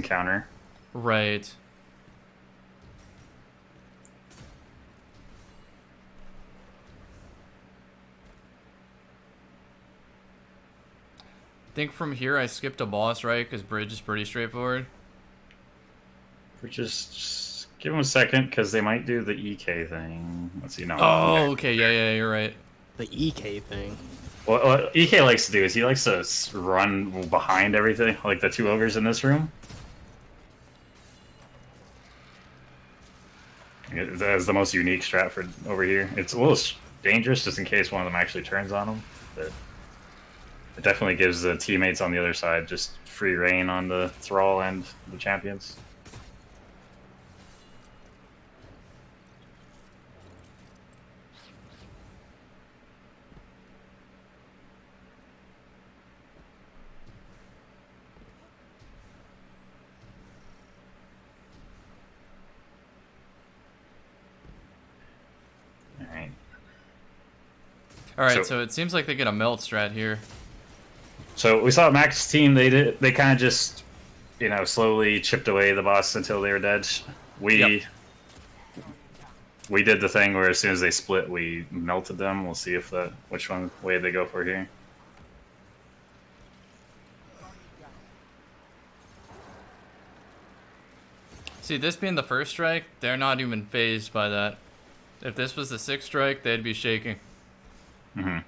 counter. Right. I think from here I skipped a boss, right? Because bridge is pretty straightforward. We're just give them a second because they might do the EK thing. Let's see. No. Oh, okay. Yeah, you're right. The EK thing. Well, what EK likes to do is he likes to run behind everything, like the 2 ogres in this room. That is the most unique strat for over here. It's a little dangerous just in case one of them actually turns on him, but it definitely gives the teammates on the other side just free reign on the Thrall and the champions. Alright, so it seems like they get a melt strat here. So we saw Mac's team, they kind of just, you know, slowly chipped away the boss until they were dead. We did the thing where as soon as they split, we melted them. We'll see if which way they go for here. See, this being the first strike, they're not even phased by that. If this was the 6th strike, they'd be shaking. Mm-hmm.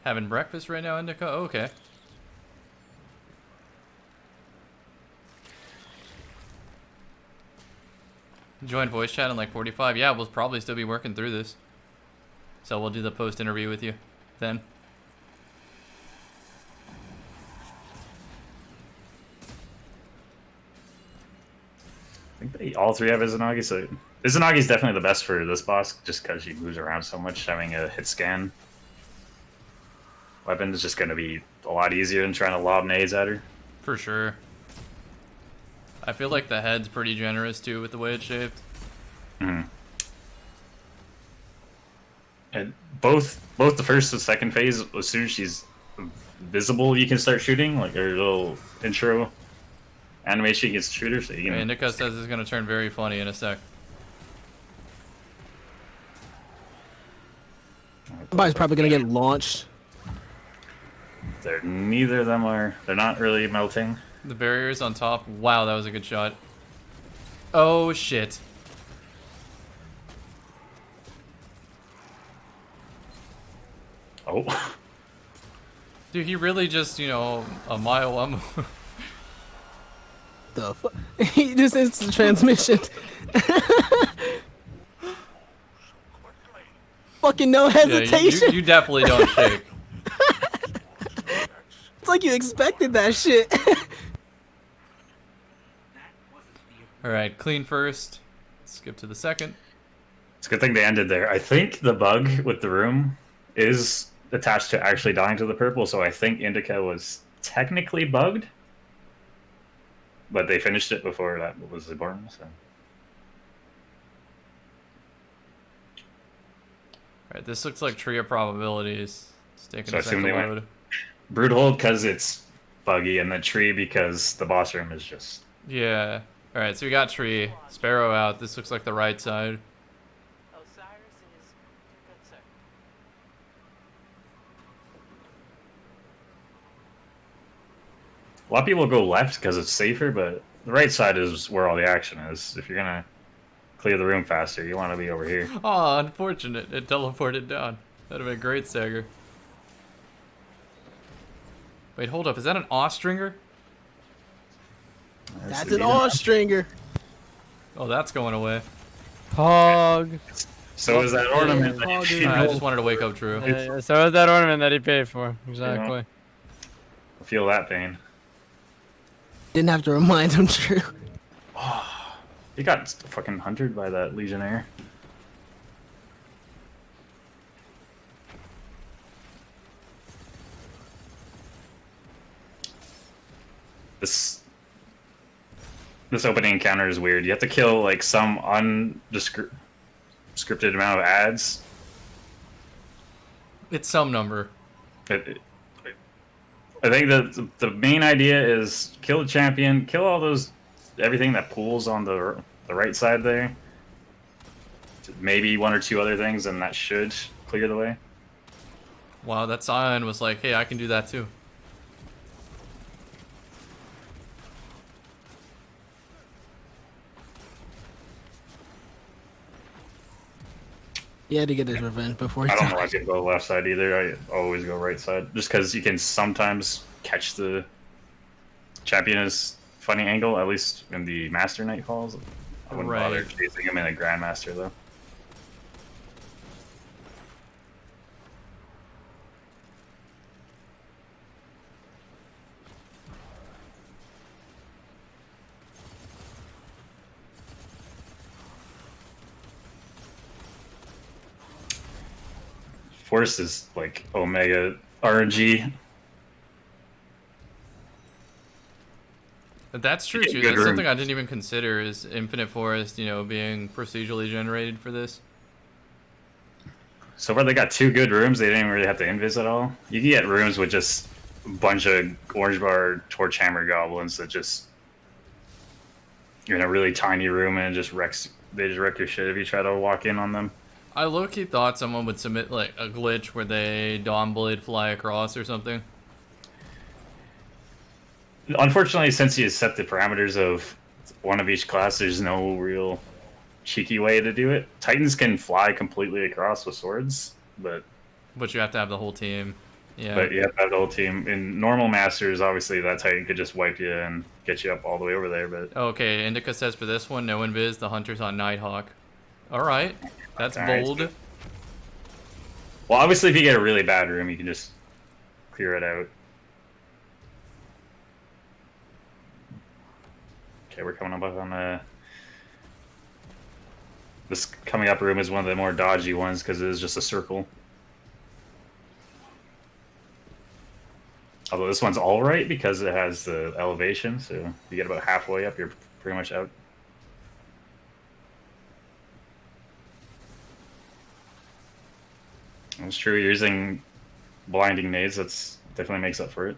Having breakfast right now, Indica? Oh, okay. Join voice chat in like 45. Yeah, we'll probably still be working through this. So we'll do the post interview with you then. I think all 3 have Izanagi, so Izanagi's definitely the best for this boss just because she moves around so much. Having a hit scan weapon is just going to be a lot easier than trying to lob nades at her. For sure. I feel like the head's pretty generous too with the way it's shaped. Mm-hmm. And both the first and second phase, as soon as she's visible, you can start shooting, like her little intro animation against shooters. So you can... Indica says it's going to turn very funny in a sec. Somebody's probably going to get launched. Neither of them are. They're not really melting. The barrier's on top. Wow, that was a good shot. Oh, shit. Oh. Dude, he really just, you know, a mile up. The fuck? He just instant transmission. Fucking no hesitation. Yeah, you definitely don't shake. It's like you expected that shit. Alright, clean first. Skip to the second. It's a good thing they ended there. I think the bug with the room is attached to actually dying to the purple, so I think Indica was technically bugged. But they finished it before that was important, so... Alright, this looks like tree of probabilities. It's taking So a second to load. went Broodhold because it's buggy, and the tree because the boss room is just... Yeah. Alright, so we got tree. Sparrow out. This looks like the right side. A lot of people go left because it's safer, but the right side is where all the action is. If you're gonna clear the room faster, you want to be over here. Oh, unfortunate. It teleported down. That'd have been great, Stagger. Wait, hold up. Is that an Austringer? That's an Austringer. Oh, that's going away. Pog. So is that ornament that you paid I just wanted to wake up Drew. Yeah, so is that ornament that he paid for. Exactly. Feel that pain. Didn't have to remind him, Drew. Oh, he got fucking hunted by that legionnaire. This opening encounter is weird. You have to kill like some scripted amount of ads. It's some number. I think that the main idea is kill the champion, kill all those everything that pools on the right side there. Maybe one or two other things, and that should clear the way. Wow, that Scion was like, hey, I can do that too. He had to get his revenge before he I don't know why I died. didn't go left side either. I always go right side, just because you can sometimes catch the champion's funny angle, at least in the Master Night calls. I wouldn't bother chasing him in a GrandMaster though. Force is like Omega RNG. That's true too. That's something I didn't even consider is Infinite Forest, you know, being procedurally generated for this. So far they got 2 good rooms. They didn't even really have to invis at all. You can get rooms with just a bunch of orange bar torch hammer goblins that just you're in a really tiny room and it just wrecks. They just wreck your shit if you try to walk in on them. I low-key thought someone would submit like a glitch where they Dawn Blade fly across or something. Unfortunately, since you set the parameters of one of each class, there's no real cheeky way to do it. Titans can fly completely across with swords, but you have to have the whole team. Yeah. But you have to have the whole team. In normal Masters, obviously that Titan could just wipe you and get you up all the way over there. But okay, Indica says for this one, no invis, the Hunter's on Nighthawk. Alright, that's bold. Right. Well, obviously if you get a really bad room, you can just clear it out. Okay, we're coming up on this coming up room is one of the more dodgy ones because it is just a circle. Although this one's all right because it has the elevation, so you get about halfway up, you're pretty much out. It's true, you're using blinding nades, that's definitely makes up for it.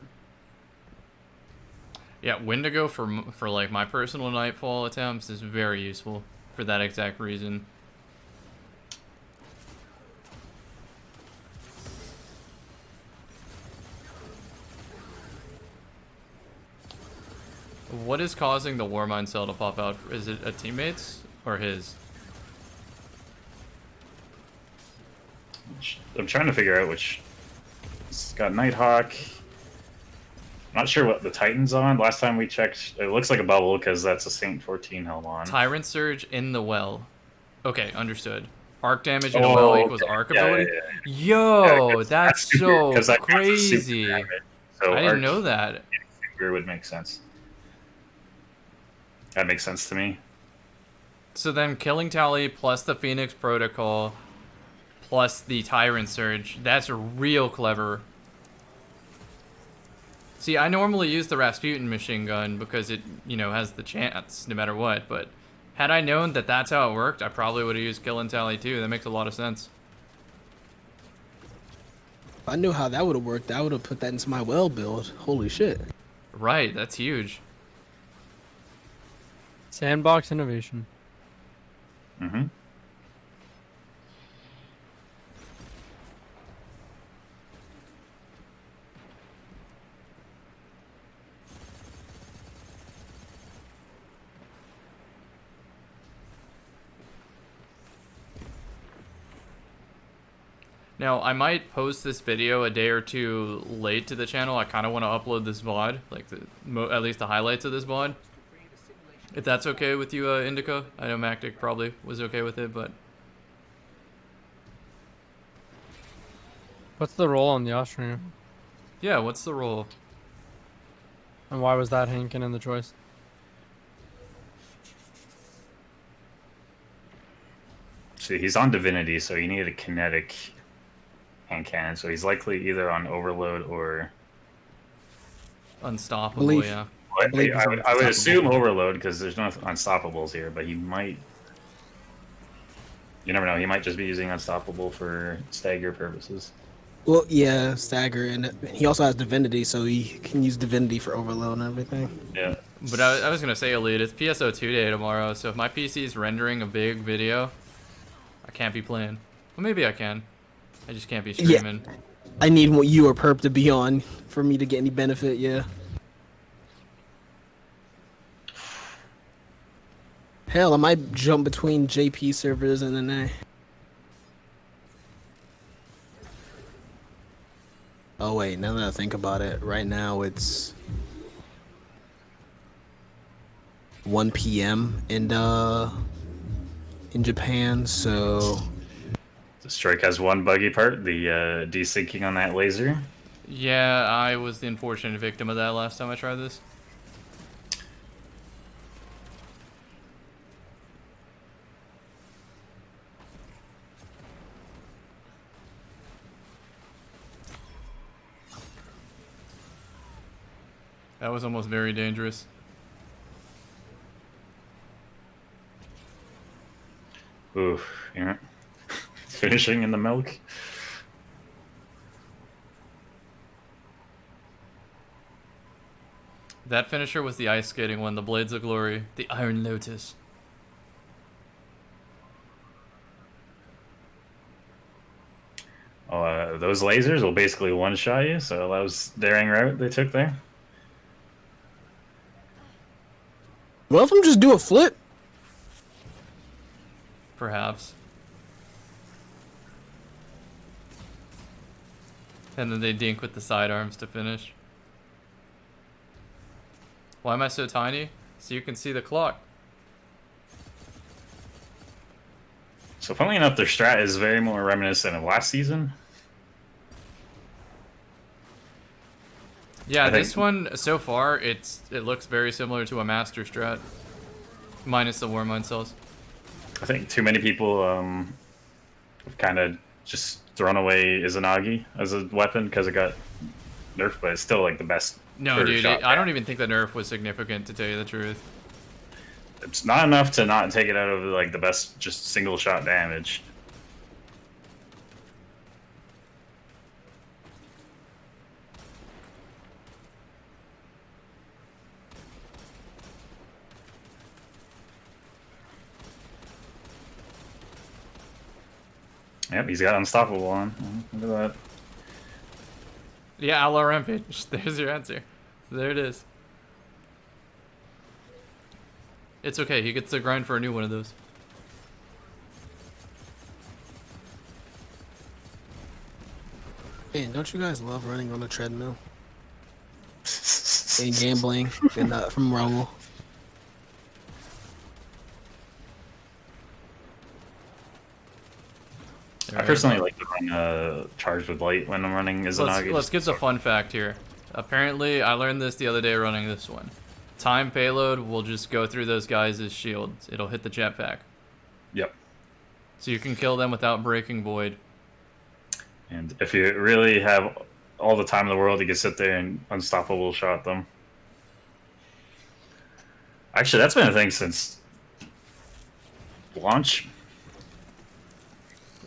Yeah, Wendigo for like my personal Nightfall attempts is very useful for that exact reason. What is causing the Warmind cell to pop out? Is it a teammate's or his? I'm trying to figure out which. It's got Nighthawk. Not sure what the Titan's on. Last time we checked, it looks like a bubble because that's a Saint 14 helm on. Tyrant Surge in the well. Okay, understood. Arc damage in a well equals arc ability? Yeah. Yo, that's so crazy. So I didn't know that. Super would make sense. That makes sense to me. So then Killing Tally plus the Phoenix Protocol plus the Tyrant Surge, that's real clever. See, I normally use the Rasputin machine gun because it, you know, has the chance no matter what, but had I known that that's how it worked, I probably would have used Kill and Tally too. That makes a lot of sense. If I knew how that would have worked, I would have put that into my well build. Holy shit. Right, that's huge. Sandbox innovation. Mm-hmm. Now, I might post this video a day or two late to the channel. I kind of want to upload this VOD, like at least the highlights of this VOD. If that's okay with you, Indica. I know Mactic probably was okay with it, but... What's the role on the Austrian? Yeah, what's the role? And why was that Hankin in the choice? See, he's on Divinity, so you need a kinetic hand cannon. So he's likely either on Overload or... Unstoppable, yeah. I would assume Overload because there's no Unstoppables here, but he might... You never know, he might just be using Unstoppable for stagger purposes. Well, yeah, stagger, and he also has divinity, so he can use divinity for overload and everything. Yeah. But I was gonna say, Elite, it's PSO2 day tomorrow, so if my PC is rendering a big video, I can't be playing. Well, maybe I can. I just can't be Yeah, streaming. I need what you or Perp to be on for me to get any benefit. Yeah. Hell, I might jump between JP servers and NA. Oh wait, now that I think about it, right now it's 1 p.m. in Japan, so The strike has one buggy part, the desyncing on that laser. Yeah, I was the unfortunate victim of that last time I tried this. That was almost very dangerous. Ooh, yeah. Finishing in the milk. That finisher was the ice skating one, the Blades of Glory, the Iron Lotus. Oh, those lasers will basically one-shot you, so that was daring route they took there. what if I'm just do a flip? Perhaps. And then they dink with the sidearms to finish. Why am I so tiny? So you can see the clock. So funnily enough, their strat is very more reminiscent of last season. Yeah, I think- this one so far it looks very similar to a master strat, minus the Warmind cells. I think too many people have kind of just thrown away Izanagi as a weapon because it got nerfed, but it's still like the best. No, per dude, shot I don't damage. even think the nerf was significant, to tell you the truth. It's not enough to not take it out of like the best just single shot damage. Yep, he's got unstoppable on. Look at that. Yeah, Outlaw Rampage. There's your answer. There it is. It's okay, he gets to grind for a new one of those. Man, don't you guys love running on a treadmill and gambling and from Rumble? I personally like to run charged with light when I'm running Izanagi. Let's get the fun fact here. Apparently, I learned this the other day running this one. Time payload will just go through those guys' shields. It'll hit the jetpack. Yep. So you can kill them without breaking void. And if you really have all the time in the world, you can sit there and unstoppable shot them. Actually, that's been a thing since launch.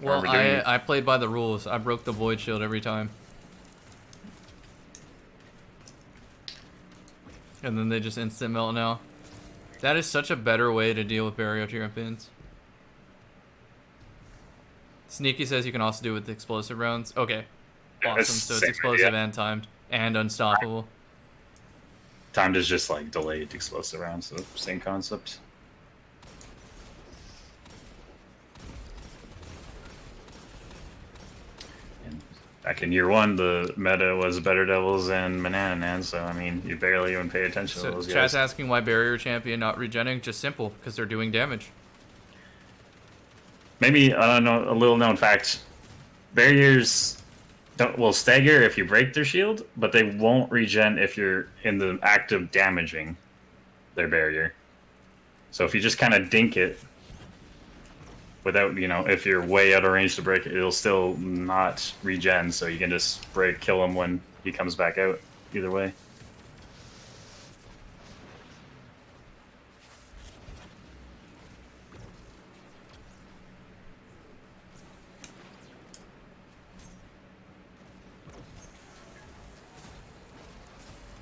Well, Are we doing- I played by the rules. I broke the void shield every time. And then they just instant melt now. That is such a better way to deal with barrier champions. Sneaky says you can also do it with the explosive rounds. Okay. Yeah, Awesome. it's So it's same explosive idea. and timed. And unstoppable. Timed is just like delayed explosive rounds, so same concept. And back in year one, the meta was Better Devils and Manananan, so I mean, you barely even pay attention to So those chat's guys. asking why barrier champion not regenning. Just simple, because they're doing damage. Maybe, I don't know, a little known fact. Barriers will stagger if you break their shield, but they won't regen if you're in the act of damaging their barrier. So if you just kind of dink it without, if you're way out of range to break it, it'll still not regen, so you can just kill him when he comes back out, either way.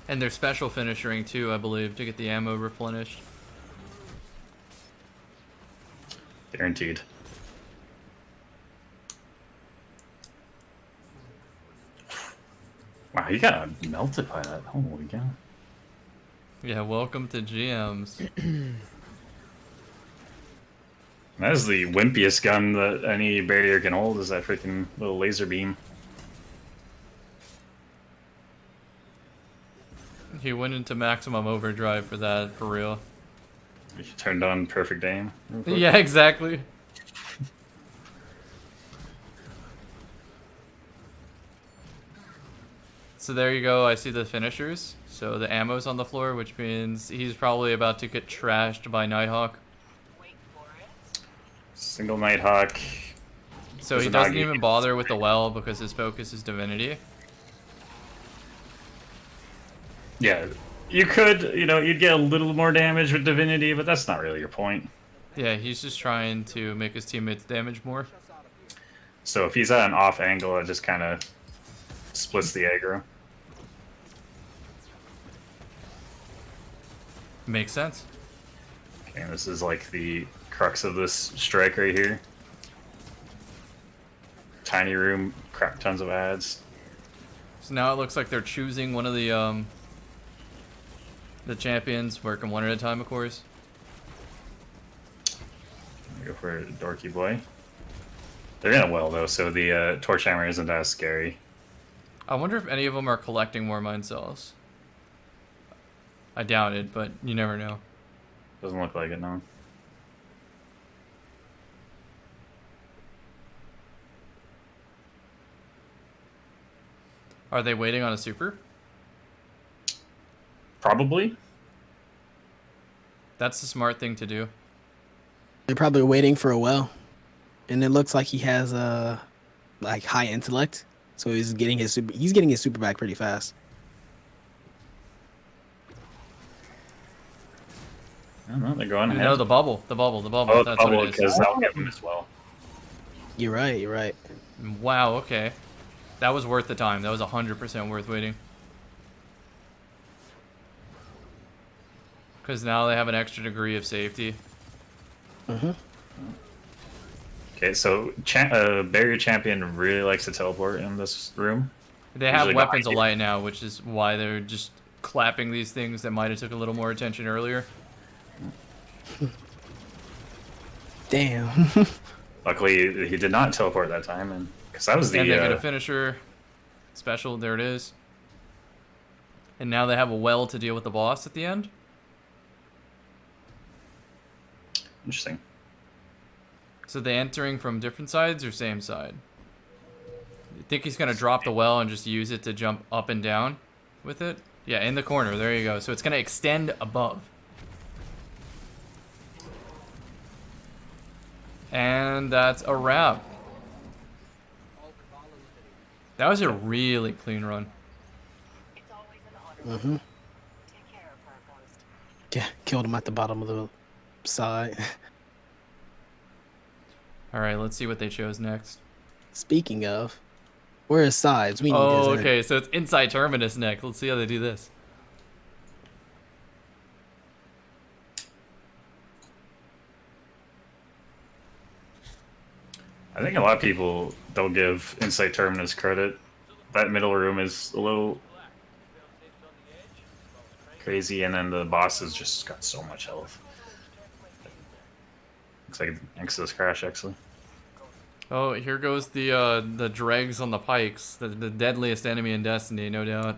And their special finishing too, I believe, to get the ammo replenished. Guaranteed. Wow, you got melted by that. Holy cow. Yeah, welcome to GMs. That is the wimpiest gun that any barrier can hold, is that freaking little laser beam. He went into maximum overdrive for that, for real. You turned on perfect aim. real quick. Yeah, exactly. So there you go, I see the finishers. So the ammo's on the floor, which means he's probably about to get trashed by Nighthawk. Single Nighthawk. So he doesn't even bother with the well because his focus is Divinity. Yeah, you could, you'd get a little more damage with Divinity, but that's not really your point. Yeah, he's just trying to make his teammates damage more. So if he's at an off angle, it just kind of splits the aggro. Makes sense. Okay, and this is like the crux of this strike right here. Tiny room, crap tons of ads. So now it looks like they're choosing one of the champions, working one at a time, of course. Go for Dorky Boy. They're in a well though, so the torch hammer isn't as scary. I wonder if any of them are collecting more mind cells. I doubt it, but you never know. Doesn't look like it, no. Are they waiting on a super? Probably. That's the smart thing to do. They're probably waiting for a well, and it looks like he has like high intellect, so he's getting his super back pretty fast. I don't know, they're going ahead. No, the bubble. Oh, That's the what bubble, it is. because that'll give him as well. You're right. Wow, okay. That was worth the time. That was 100% worth waiting. Because now they have an extra degree of safety. Okay, so barrier champion really likes to teleport in this room. They have Usually weapons of behind light now, which is why they're just clapping these things that might have took a little more attention earlier. Damn. Luckily, he did not teleport that time, and because that was the. And they get a finisher special. There it is. And now they have a well to deal with the boss at the end. Interesting. So they entering from different sides or same side? You think he's gonna drop the well and just use it to jump up and down with it? Yeah, in the corner. There you go. So it's gonna extend above. And that's a wrap. That was a really clean run. Yeah, killed him at the bottom of the side. All right, let's see what they chose next. Speaking of, where is sides? We need Oh, his okay, so it's inside Terminus next. Let's see how they do this. I think a lot of people don't give Insight Terminus credit. That middle room is a little crazy, and then the boss has just got so much health. Looks like Exodus Crash, actually. Oh, here goes the dregs on the pikes, the deadliest enemy in Destiny, no doubt.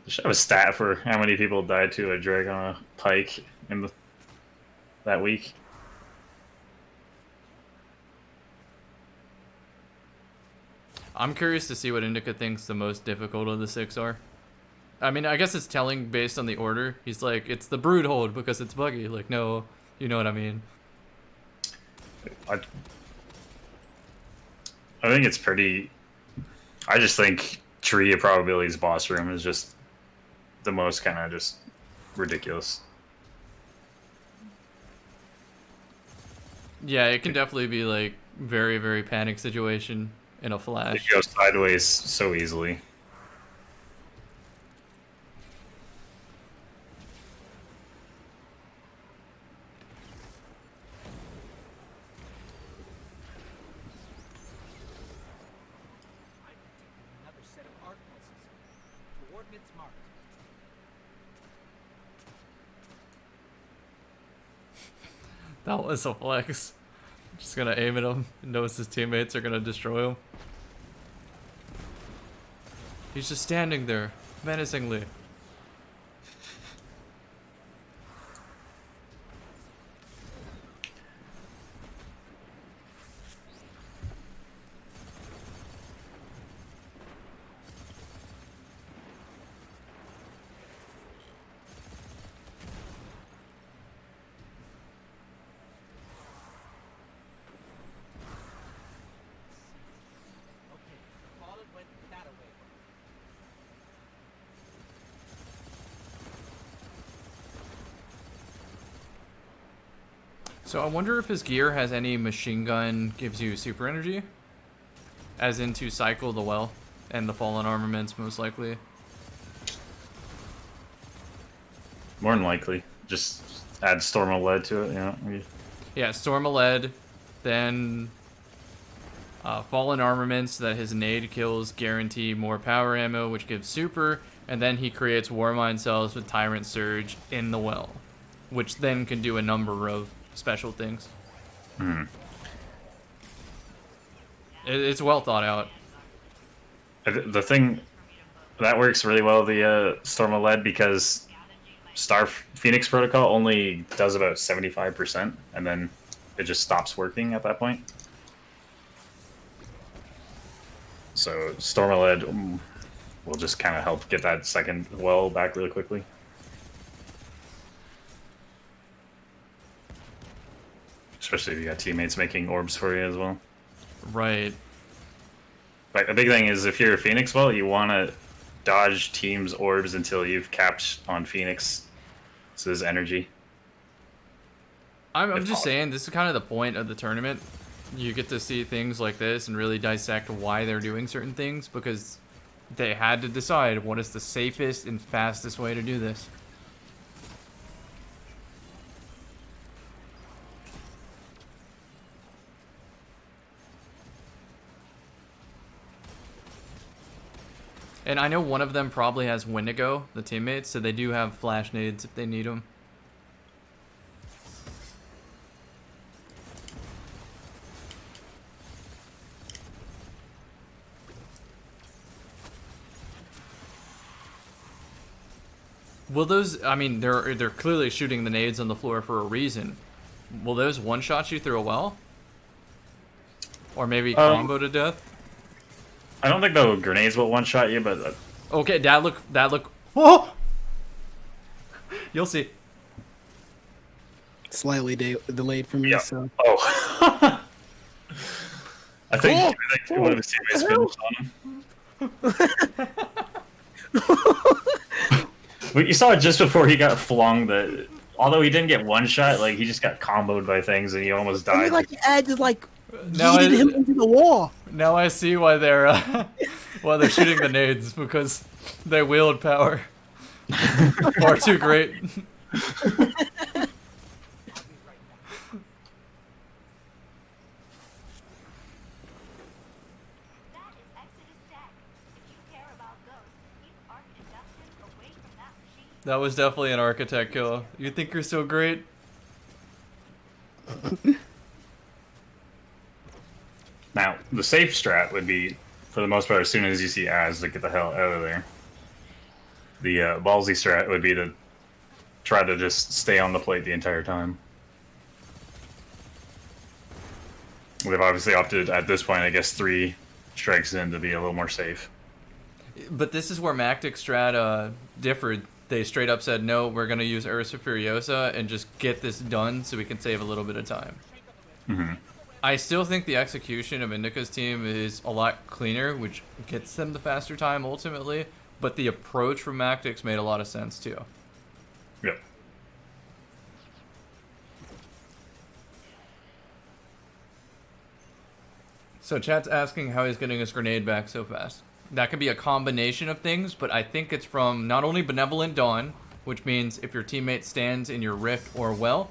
Should have a stat for how many people died to a drag on a pike in that week. I'm curious to see what Indica thinks the most difficult of the 6 are. I mean, I guess it's telling based on the order. He's like, it's the Broodhold because it's buggy. Like, no, you know what I mean. I think it's pretty. I just think Tree of Probabilities boss room is just the most kind of just ridiculous. Yeah, it can definitely be like very, very panic situation in a flash. It goes sideways so easily. That was a flex. Just gonna aim at him. Knows his teammates are gonna destroy him. He's just standing there, menacingly. So I wonder if his gear has any machine gun gives you super energy, as in to cycle the well and the fallen armaments most likely. More than likely, just add Storm of Lead to it. You know. Yeah, Storm of Lead, then fallen armaments that his nade kills guarantee more power ammo, which gives super, and then he creates Warmind cells with Tyrant Surge in the well, which then can do a number of special things. It's well thought out. The thing that works really well, the Storm of Lead, because Star Phoenix Protocol only does about 75%, and then it just stops working at that point. So Storm of Lead will just kind of help get that second well back really quickly. Especially if you got teammates making orbs for you as well. Right. But the big thing is, if you're a Phoenix well, you want to dodge teams' orbs until you've capped on Phoenix's energy. I'm just saying, this is kind of the point of the tournament. You get to see things like this and really dissect why they're doing certain things, because they had to decide what is the safest and fastest way to do this. And I know one of them probably has Wendigo, the teammates, so they do have flash nades if they need them. Will those, I mean, they're clearly shooting the nades on the floor for a reason. Will those one-shot you through a well? Or maybe combo to death? I don't think the grenades will one-shot you, but... Okay, that look... Oh! You'll see. Slightly delayed for me, Yeah. so... Oh. I think one of his teammates finished on him. But you saw it just before he got flung. Although he didn't get one shot, like he just got comboed by things and he almost I died. mean, like the ad just like Now yeeted him into the wall. Now I see why they're shooting the nades, because they wield power far too great. That was definitely an architect kill. You think you're so great? Now, the safe strat would be, for the most part, as soon as you see Az, to get the hell out of there. The ballsy strat would be to try to just stay on the plate the entire time. They've obviously opted, at this point, I guess, 3 strikes in to be a little more safe. But this is where Mactics strat differed. They straight up said, no, we're going to use Ursa Furiosa and just get this done so we can save a little bit of time. Mm-hmm. I still think the execution of Indica's team is a lot cleaner, which gets them the faster time ultimately, but the approach from Mactics made a lot of sense too. Yep. So chat's asking how he's getting his grenade back so fast. That could be a combination of things, but I think it's from not only Benevolent Dawn, which means if your teammate stands in your rift or well,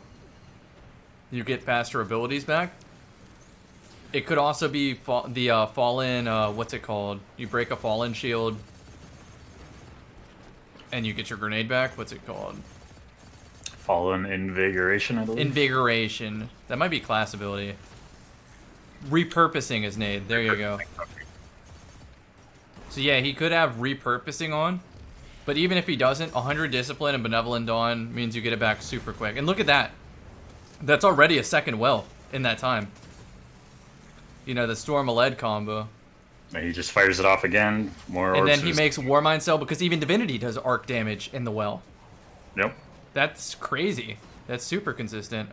you get faster abilities back. It could also be the fallen, what's it called? You break a fallen shield. and you get your grenade back. What's it called? Fallen Invigoration, I believe. Invigoration. That might be class ability. Repurposing his nade. There you go. So yeah, he could have repurposing on, but even if he doesn't, 100 discipline and benevolent dawn means you get it back super quick. And look at that. That's already a second well in that time. You know, the Storm of Lead combo. And he just fires it off again. More. And orbs then he makes Warmind Cell because even Divinity does arc damage in the well. Yep. That's crazy. That's super consistent.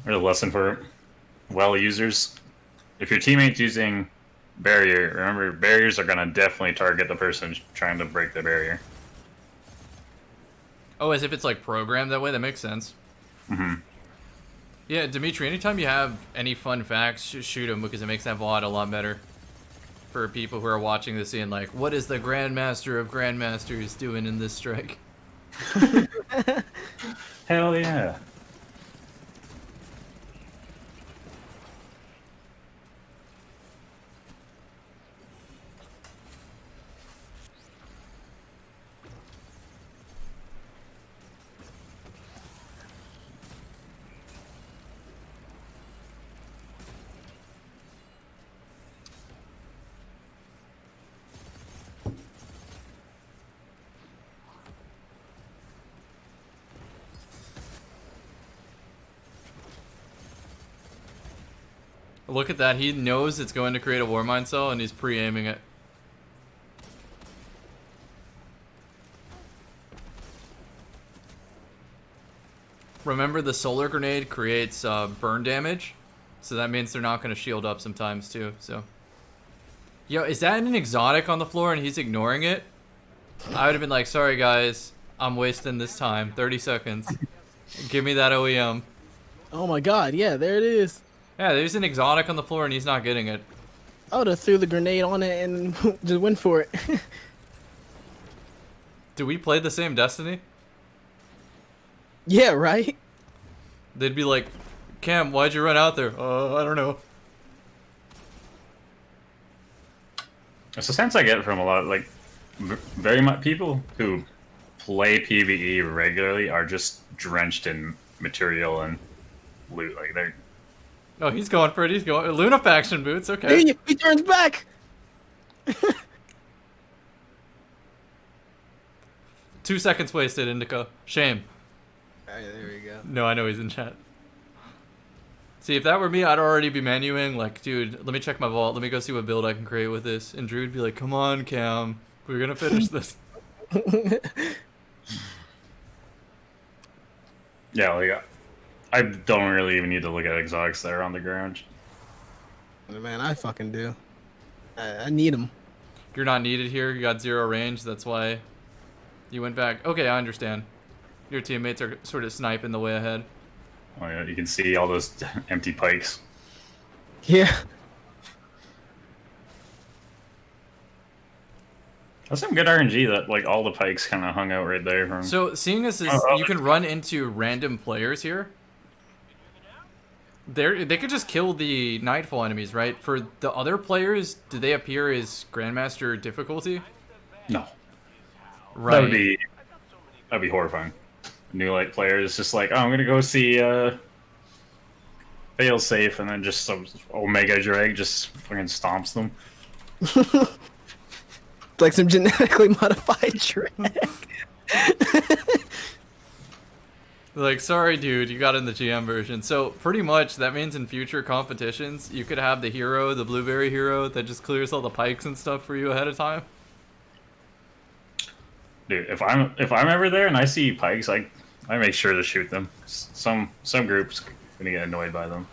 There's a lesson for well users. If your teammate's using barrier, remember barriers are gonna definitely target the person trying to break the barrier. Oh, as if it's like programmed that way? That makes sense. Mm-hmm. Yeah, Dimitri, anytime you have any fun facts, shoot them because it makes that VOD a lot better. For people who are watching this and like, what is the GrandMaster of GrandMasters doing in this strike? Hell yeah. Look at that. He knows it's going to create a Warmind cell and he's pre-aiming it. Remember, the solar grenade creates burn damage, so that means they're not going to shield up sometimes too. So, yo, is that an exotic on the floor and he's ignoring it? I would have been like, sorry guys, I'm wasting this time. 30 seconds. Give me that OEM. Oh my god, yeah, there it is. Yeah, there's an exotic on the floor and he's not getting it. I would have threw the grenade on it and just went for it. Do we play the same Destiny? Yeah, right? They'd be like, Cam, why'd you run out there? I don't know. It's the sense I get from a lot of, like, very much people who play PvE regularly are just drenched in material and loot. Like, they're... Oh, he's going for it. He's going. Luna faction boots. Okay. Hey, he turns back. 2 seconds wasted, Indica. Shame. Alright, there we go. No, I know he's in chat. See, if that were me, I'd already be menuing, like, dude, let me check my vault. Let me go see what build I can create with this. And Drew would be like, come on, Cam. We're going to finish this. Yeah, like, I don't really even need to look at exotics that are on the ground. Man, I fucking do. I need them. You're not needed here. You got 0 range. That's why you went back. Okay, I understand. Your teammates are sort of sniping the way ahead. Oh, yeah, you can see all those empty pikes. Yeah. That's some good RNG that, like, all the pikes kind of hung out right there. From... So, seeing as you can run into random players here, they could just kill the Nightfall enemies, right? For the other players, do they appear as Grandmaster difficulty? No. Right. That'd be horrifying. New light players just like, oh, I'm gonna go see Failsafe, and then just some Omega Drag just fucking stomps them. Like some genetically modified drag. Like, sorry, dude, you got in the GM version. So, pretty much, that means in future competitions, you could have the hero, the blueberry hero, that just clears all the pikes and stuff for you ahead of time. Dude, if I'm ever there and I see pikes, I make sure to shoot them. Some groups gonna get annoyed by them.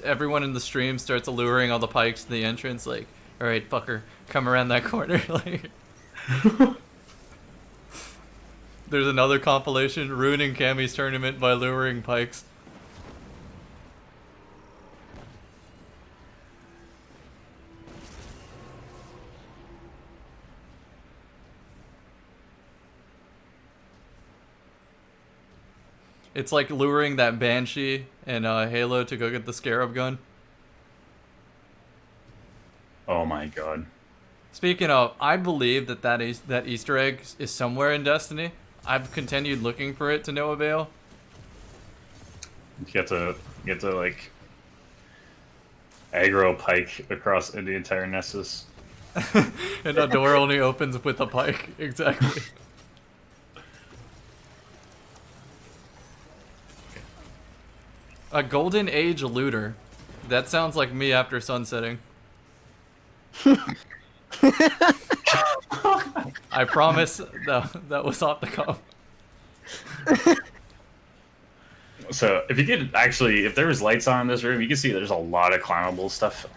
Everyone in the stream starts alluring all the pikes to the entrance, like, all right, fucker, come around that corner. Like, there's another compilation ruining Cammy's tournament by luring pikes. It's like luring that Banshee and Halo to go get the Scarab gun. Oh my god. Speaking of, I believe that Easter egg is somewhere in Destiny. I've continued looking for it to no avail. You get to like aggro pike across the entire Nessus. And a door only opens with a pike. Exactly. A Golden Age looter. That sounds like me after sunsetting. I promise that was off the cuff. So if you could actually, if there was lights on in this room, you can see there's a lot of climbable stuff.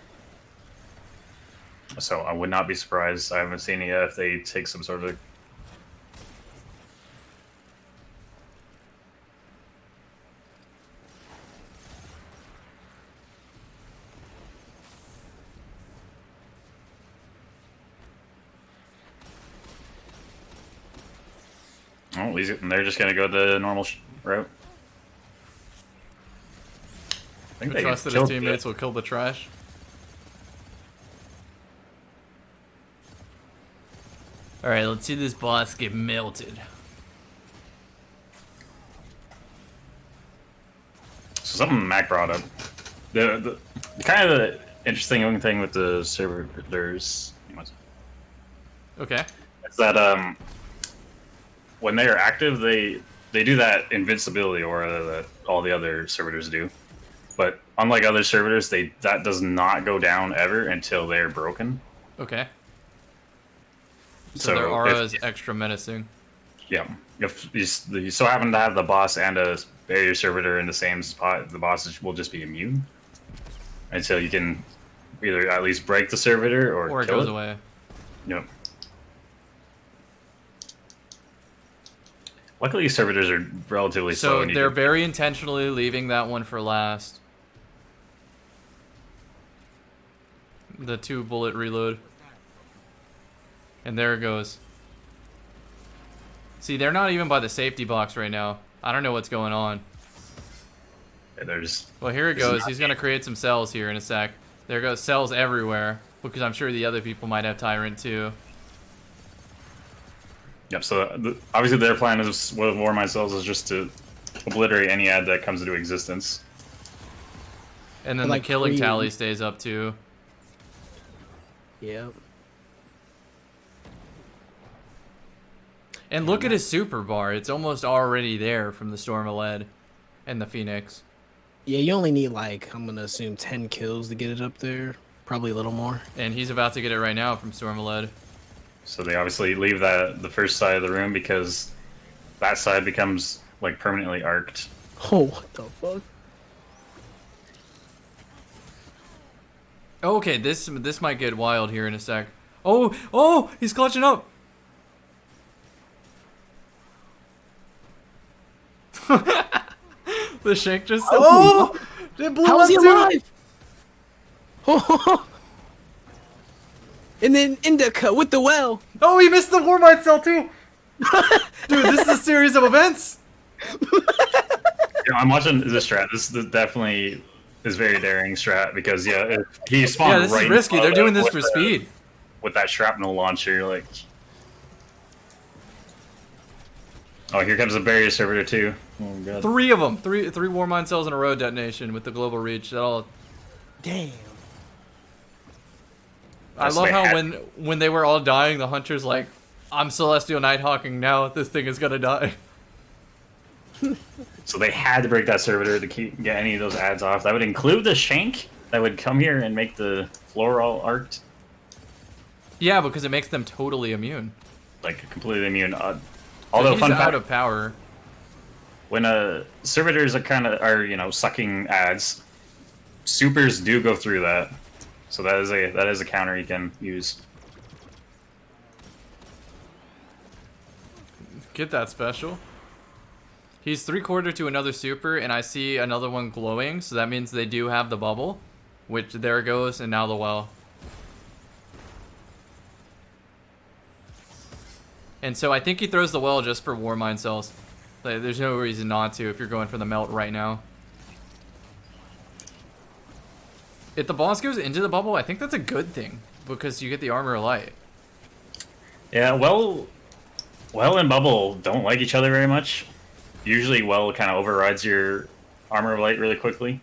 So I would not be surprised. I haven't seen it yet if they take some sort of. Oh, they're just gonna go the normal route. I think they Trust that his teammates will kill the trash. Alright, let's see this boss get melted. So something Mac brought up. The kind of the interesting thing with the servers. Okay. Is that when they are active, they do that invincibility aura that all the other servitors do. But unlike other servitors, that does not go down ever until they're broken. Okay. So their aura is extra menacing. Yeah. If you so happen to have the boss and a barrier servitor in the same spot, the bosses will just be immune. Until you can either at least break the servitor or it kill goes it. away. Yep. Luckily, servitors are relatively slow. So they're very intentionally leaving that one for last. The 2-bullet reload. And there it goes. See, they're not even by the safety box right now. I don't know what's going on. Yeah, there's. Well, here it goes. He's going to create some cells here in a sec. There goes cells everywhere. Because I'm sure the other people might have Tyrant too. Yep, so obviously their plan is, with Warmind cells, is just to obliterate any ad that comes into existence. And then like the killing pre- tally stays up too. Yep. And look at his super bar. It's almost already there from the Storm of Lead and the Phoenix. Yeah, you only need like, I'm gonna assume 10 kills to get it up there. Probably a little more. And he's about to get it right now from Storm of Lead. So they obviously leave the first side of the room because that side becomes like permanently arced. Oh, what the fuck? Okay, this might get wild here in a sec. Oh, he's clutching up. The shank just. Oh, it blew How up is he too. alive? Oh, and then Indica with the well. Oh, he missed the Warmind cell too. Dude, this is a series of events. Yeah, I'm watching this strat. This definitely is very daring strat because if he spawned Yeah, this right is risky. They're doing this for with speed. with that shrapnel launcher, like. Oh, here comes a barrier servitor too. Oh god. 3 of them. Three Warmind cells in a row detonation with the global reach. That'll. Damn. I love how when they were all dying, the hunter's like, "I'm Celestial Nighthawking now. This thing is gonna die." So they had to break that servitor to get any of those ads off. That would include the shank that would come here and make the floor all arced. Yeah, because it makes them totally immune. Like completely immune. So Although he's fun out fact, of power. when servitors are sucking ads, supers do go through that. So that is a counter you can use. Get that special. He's 3/4 to another super, and I see another one glowing, so that means they do have the bubble. Which, there it goes, and now the well. And so I think he throws the well just for Warmind cells. Like, there's no reason not to if you're going for the melt right now. If the boss goes into the bubble, I think that's a good thing because you get the armor of light. Yeah, well and bubble don't like each other very much. Usually well kind of overrides your armor of light really quickly.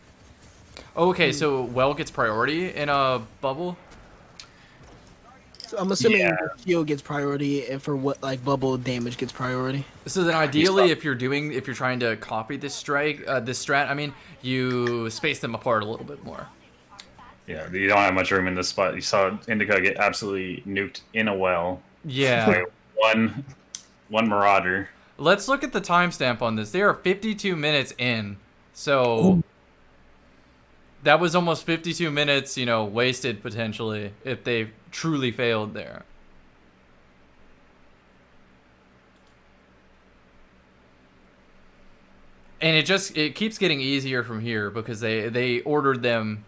Okay, so well gets priority in a bubble? So I'm assuming Yeah. the shield gets priority, and for what like bubble damage gets priority. So then ideally if you're trying to copy this strike, this strat, I mean, you space them apart a little bit more. Yeah, you don't have much room in this spot. You saw Indica get absolutely nuked in a well. Yeah. By one Marauder. Let's look at the timestamp on this. They are 52 minutes in. So that was almost 52 minutes, you know, wasted potentially if they truly failed there. And it keeps getting easier from here because they ordered them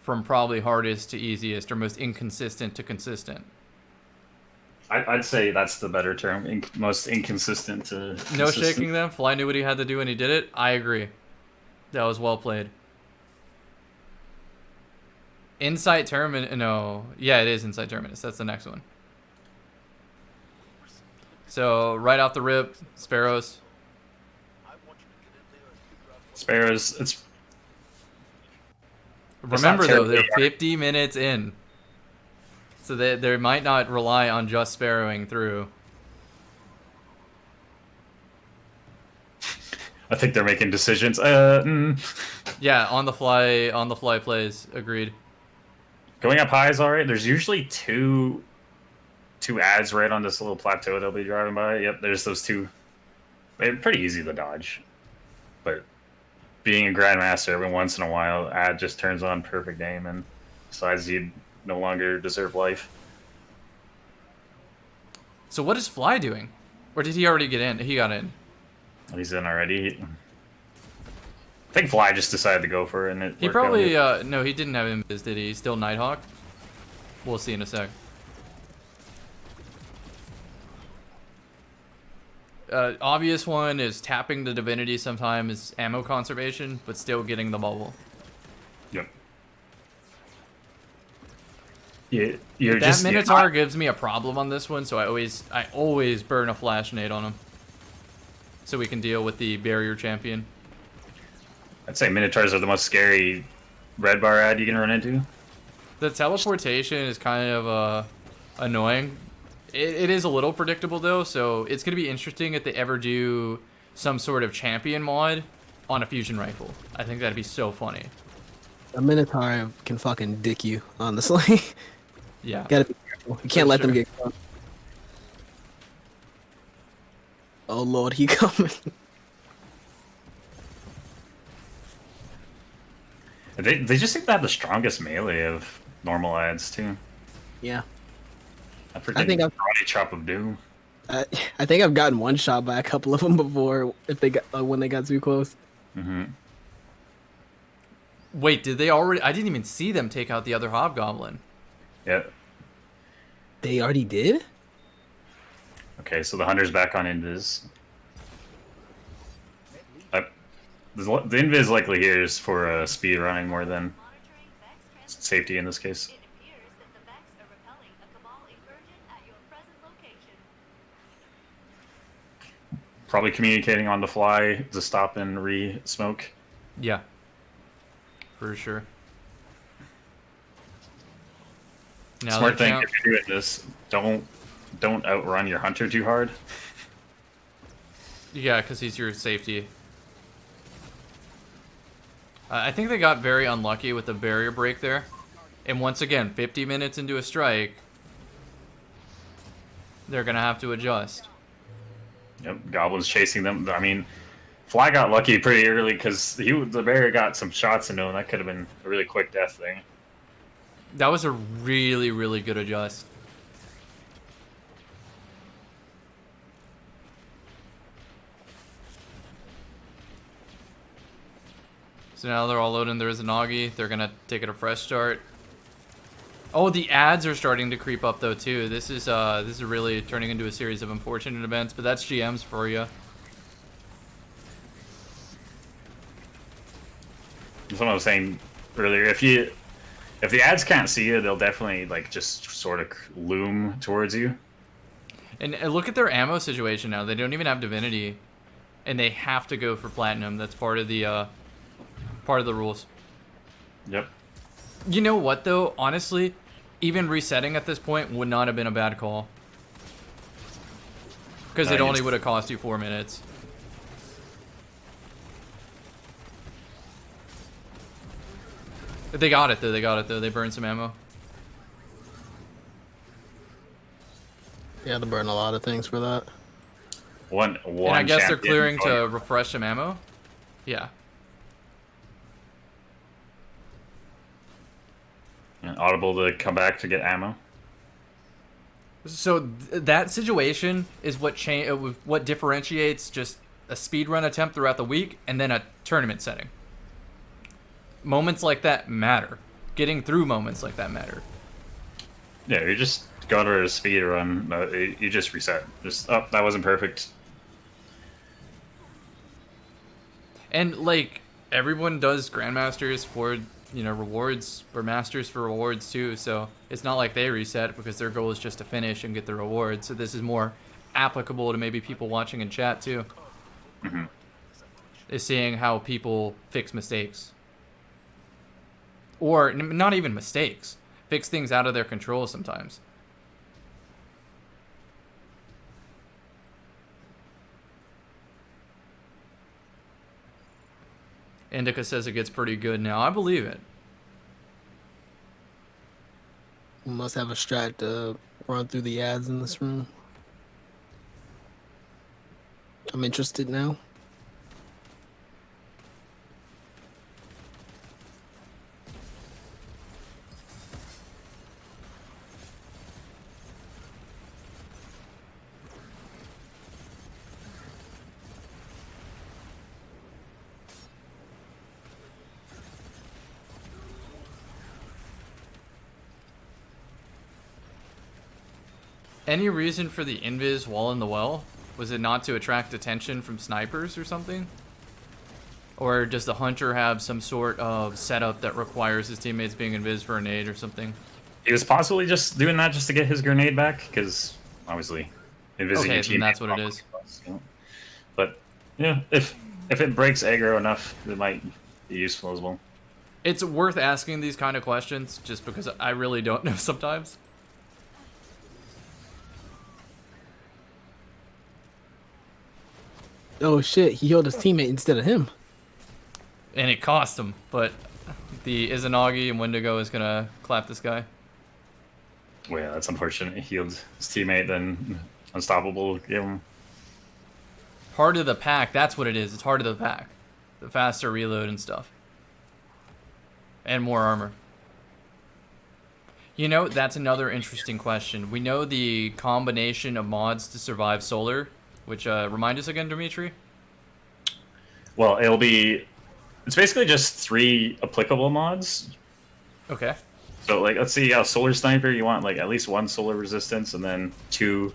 from probably hardest to easiest or most inconsistent to consistent. I'd say that's the better term. Most inconsistent to consistent. No shaking them. Fly knew what he had to do and he did it. I agree. That was well played. Insight Terminus. No. Yeah, it is Insight Terminus. That's the next one. So, right off the rip, Sparrows. Sparrows, it's... Remember, though, they're terribly hard. 50 minutes in. So they might not rely on just sparrowing through. I think they're making decisions. Yeah, on the fly plays. Agreed. Going up high is alright. There's usually two ads right on this little plateau they'll be driving by. Yep, there's those two. They're pretty easy to dodge. But being a Grandmaster, every once in a while, ad just turns on perfect aim and decides you no longer deserve life. So what is Fly doing? Or did he already get in? He got in. He's in already. I think Fly just decided to go for it, and it He worked out. probably, no, he didn't have Invis, did he? Still Nighthawk? We'll see in a sec. Obvious one is tapping the Divinity sometimes, ammo conservation, but still getting the bubble. Yep. You're That just Minotaur gives me a problem on this one, so I always burn a flash nade on him. So we can deal with the barrier champion. I'd say Minotaurs are the most scary red bar ad you can run into. The teleportation is kind of annoying. It is a little predictable though, so it's going to be interesting if they ever do some sort of champion mod on a fusion rifle. I think that'd be so funny. A Minotaur can fucking dick you, honestly. Yeah. Gotta be careful. You can't let them get caught. Oh lord, he coming. They just seem to have the strongest melee of normal ads too. Yeah. I think Karate Chop of Doom. I think I've gotten one shot by a couple of them before if they got when they got too close. Mm-hmm. Wait, did they already? I didn't even see them take out the other Hobgoblin. Yeah. They already did? Okay, so the Hunter's back on Invis. The Invis likely here is for speed running more than safety in this case. Probably communicating on the fly to stop and re-smoke. Yeah. For sure. Now Smart thing if you're doing this, don't outrun your hunter too hard. Yeah, because he's your safety. I think they got very unlucky with the barrier break there. And once again, 50 minutes into a strike, they're going to have to adjust. Yep, Goblin's chasing them. I mean, Fly got lucky pretty early because the barrier got some shots into him. That could have been a really quick death thing. That was a really, really good adjust. So now they're all loading their Izanagi. They're going to take it a fresh start. Oh, the ads are starting to creep up though too. This is really turning into a series of unfortunate events, but that's GMs for you. That's what I was saying earlier. If the ads can't see you, they'll definitely like just sort of loom towards you. And look at their ammo situation now. They don't even have Divinity, and they have to go for Platinum. That's part of the rules. Yep. You know what though? Honestly, even resetting at this point would not have been a bad call. Because it only would have cost you 4 minutes. They got it though. They got it though. They burned some ammo. Yeah, they burn a lot of things for that. One. And I guess they're champion clearing to going- refresh some ammo. Yeah. and Audible to come back to get ammo. So that situation is what what differentiates just a speedrun attempt throughout the week and then a tournament setting. Moments like that matter. Getting through moments like that matter. Yeah, you just go to a speed run. You just reset. Just oh, that wasn't perfect. And like everyone does grandmasters for rewards, or masters for rewards too. So it's not like they reset because their goal is just to finish and get the reward. So this is more applicable to maybe people watching in chat too. Mm-hmm. Is seeing how people fix mistakes. Or not even mistakes. Fix things out of their control sometimes. Indica says it gets pretty good now. I believe it. We must have a strat to run through the ads in this room. I'm interested now. Any reason for the invis while in the well? Was it not to attract attention from snipers or something? Or does the hunter have some sort of setup that requires his teammates being invis for a nade or something? He was possibly just doing that just to get his grenade back, because obviously, invising your then that's what it is. But yeah, if it breaks aggro enough, it might be useful as well. It's worth asking these kind of questions, just because I really don't know sometimes. Oh shit, he healed his teammate instead of him. And it cost him, but the Izanagi and Wendigo is gonna clap this guy. Well, yeah, that's unfortunate. He healed his teammate, then Unstoppable gave him. Heart of the pack, that's what it is. It's heart of the pack. The faster reload and stuff. And more armor. You know, that's another interesting question. We know the combination of mods to survive solar, which, remind us again, Dimitri? Well, it's basically just 3 applicable mods. Okay. So, like, let's see, Solar Sniper, you want, like, at least 1 solar resistance, and then 2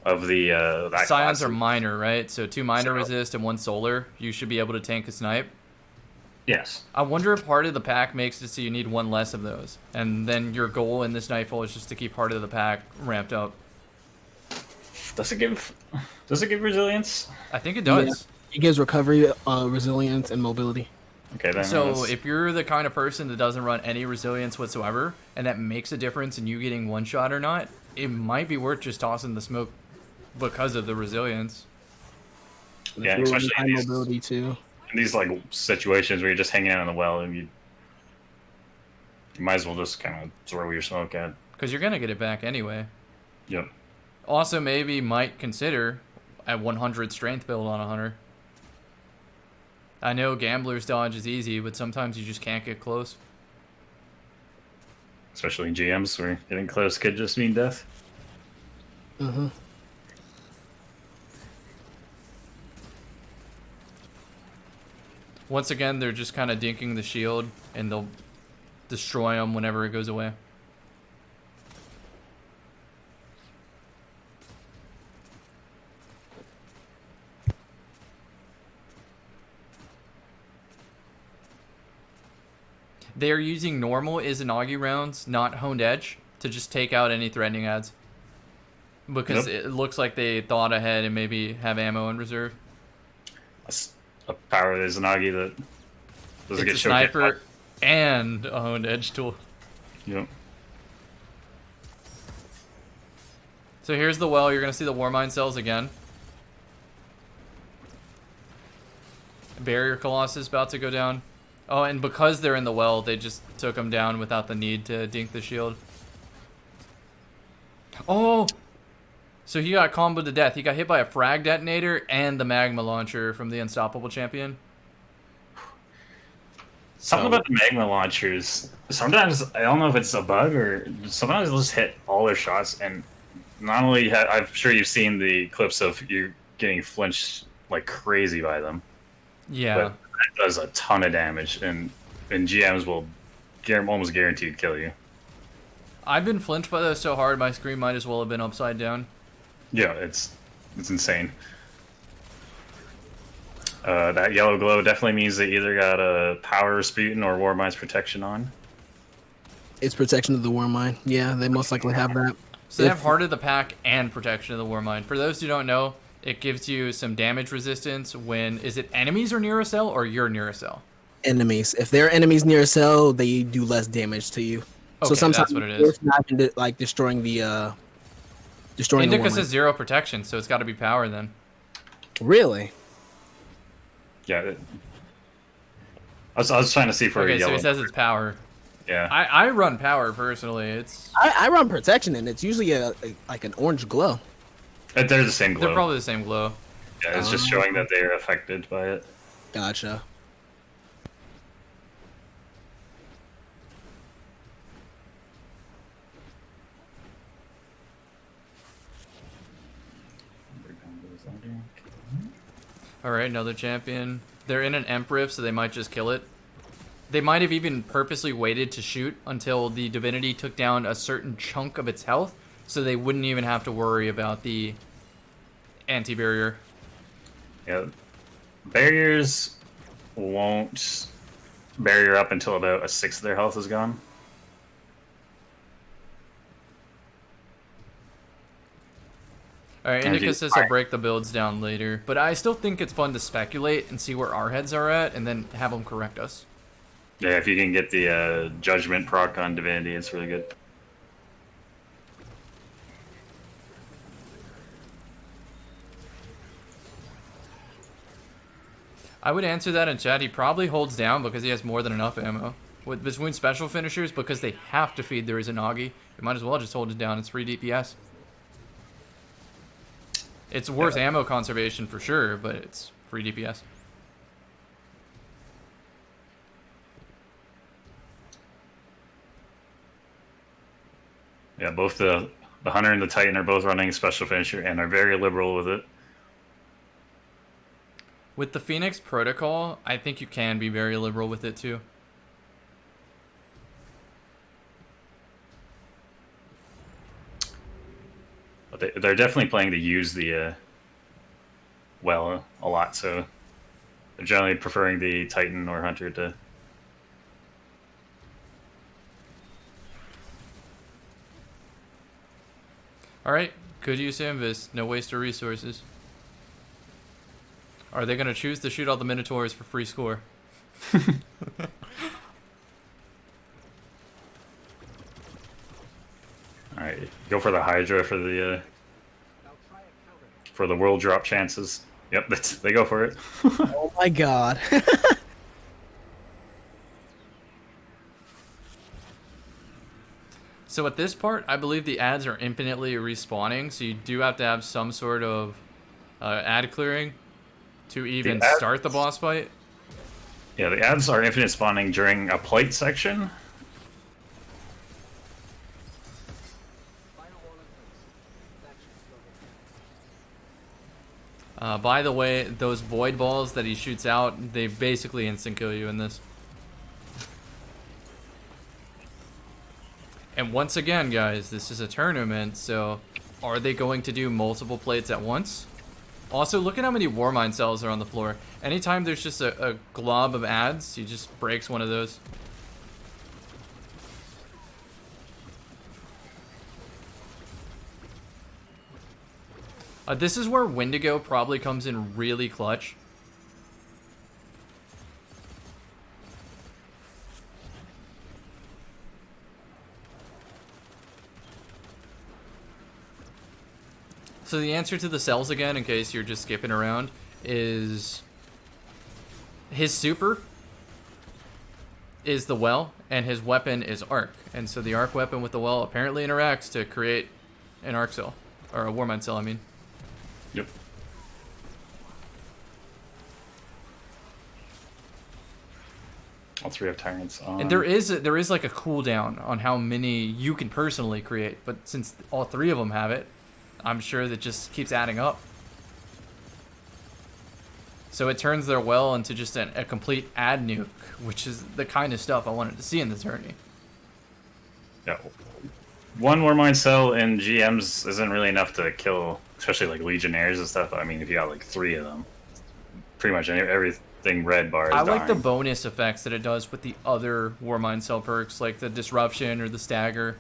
of the, that Scions class. are minor, right? So 2 minor resist and 1 solar. You should be able to tank a snipe. Yes. I wonder if Heart of the Pack makes it so you need 1 less of those. And then your goal in this Nightfall is just to keep Heart of the Pack ramped up. Does it give resilience? I think it does. Yeah. It gives recovery, resilience, and mobility. Okay, then. So if you're the kind of person that doesn't run any resilience whatsoever, and that makes a difference in you getting 1 shot or not, it might be worth just tossing the smoke because of the resilience. Yeah, especially high in these, mobility too. in these like situations where you're just hanging out in the well, and you might as well just kind of throw your smoke at. Because you're going to get it back anyway. Yep. Also, maybe might consider a 100 strength build on a hunter. I know Gambler's Dodge is easy, but sometimes you just can't get close. Especially in GMs where getting close could just mean death. Mm-hmm. Once again, they're just kind of dinking the shield, and they'll destroy them whenever it goes away. They're using normal Izanagi rounds, not honed edge, to just take out any threatening ads. Because it looks like they thought ahead and maybe have ammo in reserve. A power Izanagi that doesn't get It's a showed. sniper and a honed edge tool. Yep. So here's the well. You're going to see the Warmind cells again. Barrier Colossus about to go down. Oh, and because they're in the well, they just took him down without the need to dink the shield. Oh! So he got comboed to death. He got hit by a frag detonator and the magma launcher from the Unstoppable Champion. Something about the magma launchers. Sometimes, I don't know if it's a bug or sometimes they'll just hit all their shots. And not only, I'm sure you've seen the clips of you getting flinched like crazy by them. Yeah. But that does a ton of damage. And GMs will almost guaranteed kill you. I've been flinched by those so hard, my screen might as well have been upside down. Yeah, it's insane. That yellow glow definitely means they either got a power Rasputin or Warmind's protection on. It's protection of the Warmind. Yeah, they most likely have that. So they have Heart of the Pack and Protection of the Warmind. For those who don't know, it gives you some damage resistance when... Is it enemies are near a cell or you're near a cell? Enemies. If they're enemies near a cell, they do less damage to you. Okay, so sometimes that's what it is. It's not like destroying the Indica the says 0 protection, so it's got to be power then. Really? Yeah. I was trying to see for Okay, yellow. so he says it's power. Yeah. I run power personally. It's I run protection and it's usually like an orange glow. They're the same glow. They're probably the same glow. Yeah, it's just showing that they're affected by it. Gotcha. Alright, another champion. They're in an Emperor, so they might just kill it. They might have even purposely waited to shoot until the divinity took down a certain chunk of its health, so they wouldn't even have to worry about the anti-barrier. Yeah. Barriers won't barrier up until about a sixth of their health is gone. Alright, Indica says he'll break the builds down later, but I still think it's fun to speculate and see where our heads are at, and then have them correct us. Yeah, if you can get the Judgment proc on Divinity, it's really good. I would answer that in chat. He probably holds down because he has more than enough ammo. With between special finishers, because they have to feed their Izanagi, you might as well just hold it down. It's free DPS. It's worse ammo conservation for sure, but it's free DPS. Yeah, both the Hunter and the Titan are both running special finisher and are very liberal with it. With the Phoenix protocol, I think you can be very liberal with it too. But they're definitely playing to use the well a lot, so they're generally preferring the Titan or Hunter to. Alright, good use of Invis, no waste of resources. Are they going to choose to shoot all the Minotaurs for free score? Alright, go for the Hydra for the world drop chances. Yep, they go for it. Oh my god. So at this part, I believe the ads are infinitely respawning, so you do have to have some sort of ad clearing to even start the boss fight. Yeah, the ads are infinite spawning during a plate section. By the way, those void balls that he shoots out, they basically instant kill you in this. And once again, guys, this is a tournament, so are they going to do multiple plates at once? Also, look at how many Warmind cells are on the floor. Anytime there's just a glob of ads, he just breaks one of those. This is where Wendigo probably comes in really clutch. So the answer to the cells again, in case you're just skipping around, is his super is the well, and his weapon is arc. And so the arc weapon with the well apparently interacts to create an arc cell, or a Warmind cell, I mean. Yep. All 3 have tyrants on. And there is like a cooldown on how many you can personally create, but since all 3 of them have it, I'm sure that just keeps adding up. So it turns their well into just a complete ad nuke, which is the kind of stuff I wanted to see in the tourney. Yeah. One Warmind cell in GMs isn't really enough to kill, especially like legionnaires and stuff. I mean, if you got like 3 of them, pretty much everything red bar is I like the dying. bonus effects that it does with the other Warmind cell perks, like the disruption or the stagger.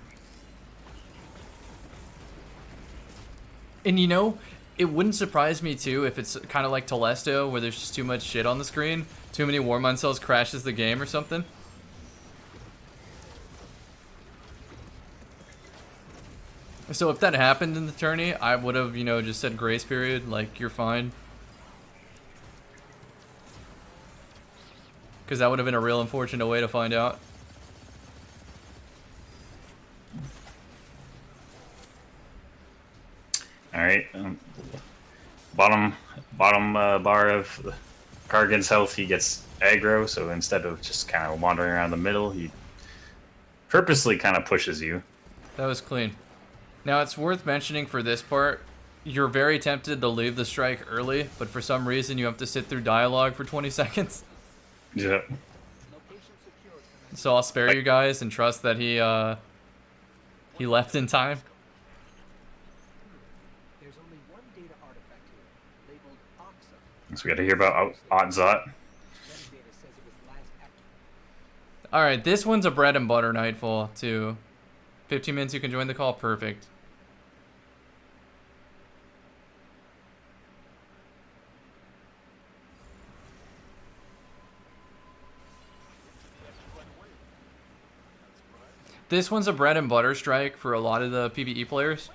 And you know, it wouldn't surprise me too if it's kind of like Telesto, where there's just too much shit on the screen, too many Warmind cells crashes the game or something. So if that happened in the tourney, I would have, you know, just said grace period, like, you're fine. Because that would have been a real unfortunate way to find out. Alright. Bottom bar of Kargan's health, he gets aggro, so instead of just kind of wandering around the middle, he purposely kind of pushes you. That was clean. Now, it's worth mentioning for this part, you're very tempted to leave the strike early, but for some reason you have to sit through dialogue for 20 seconds. Yeah. So I'll spare you guys and trust that he left in time. So we got to hear about Otzot. Alright, this one's a bread and butter nightfall, too. 15 minutes, you can join the call. Perfect. This one's a bread and butter strike for a lot of the PvE players,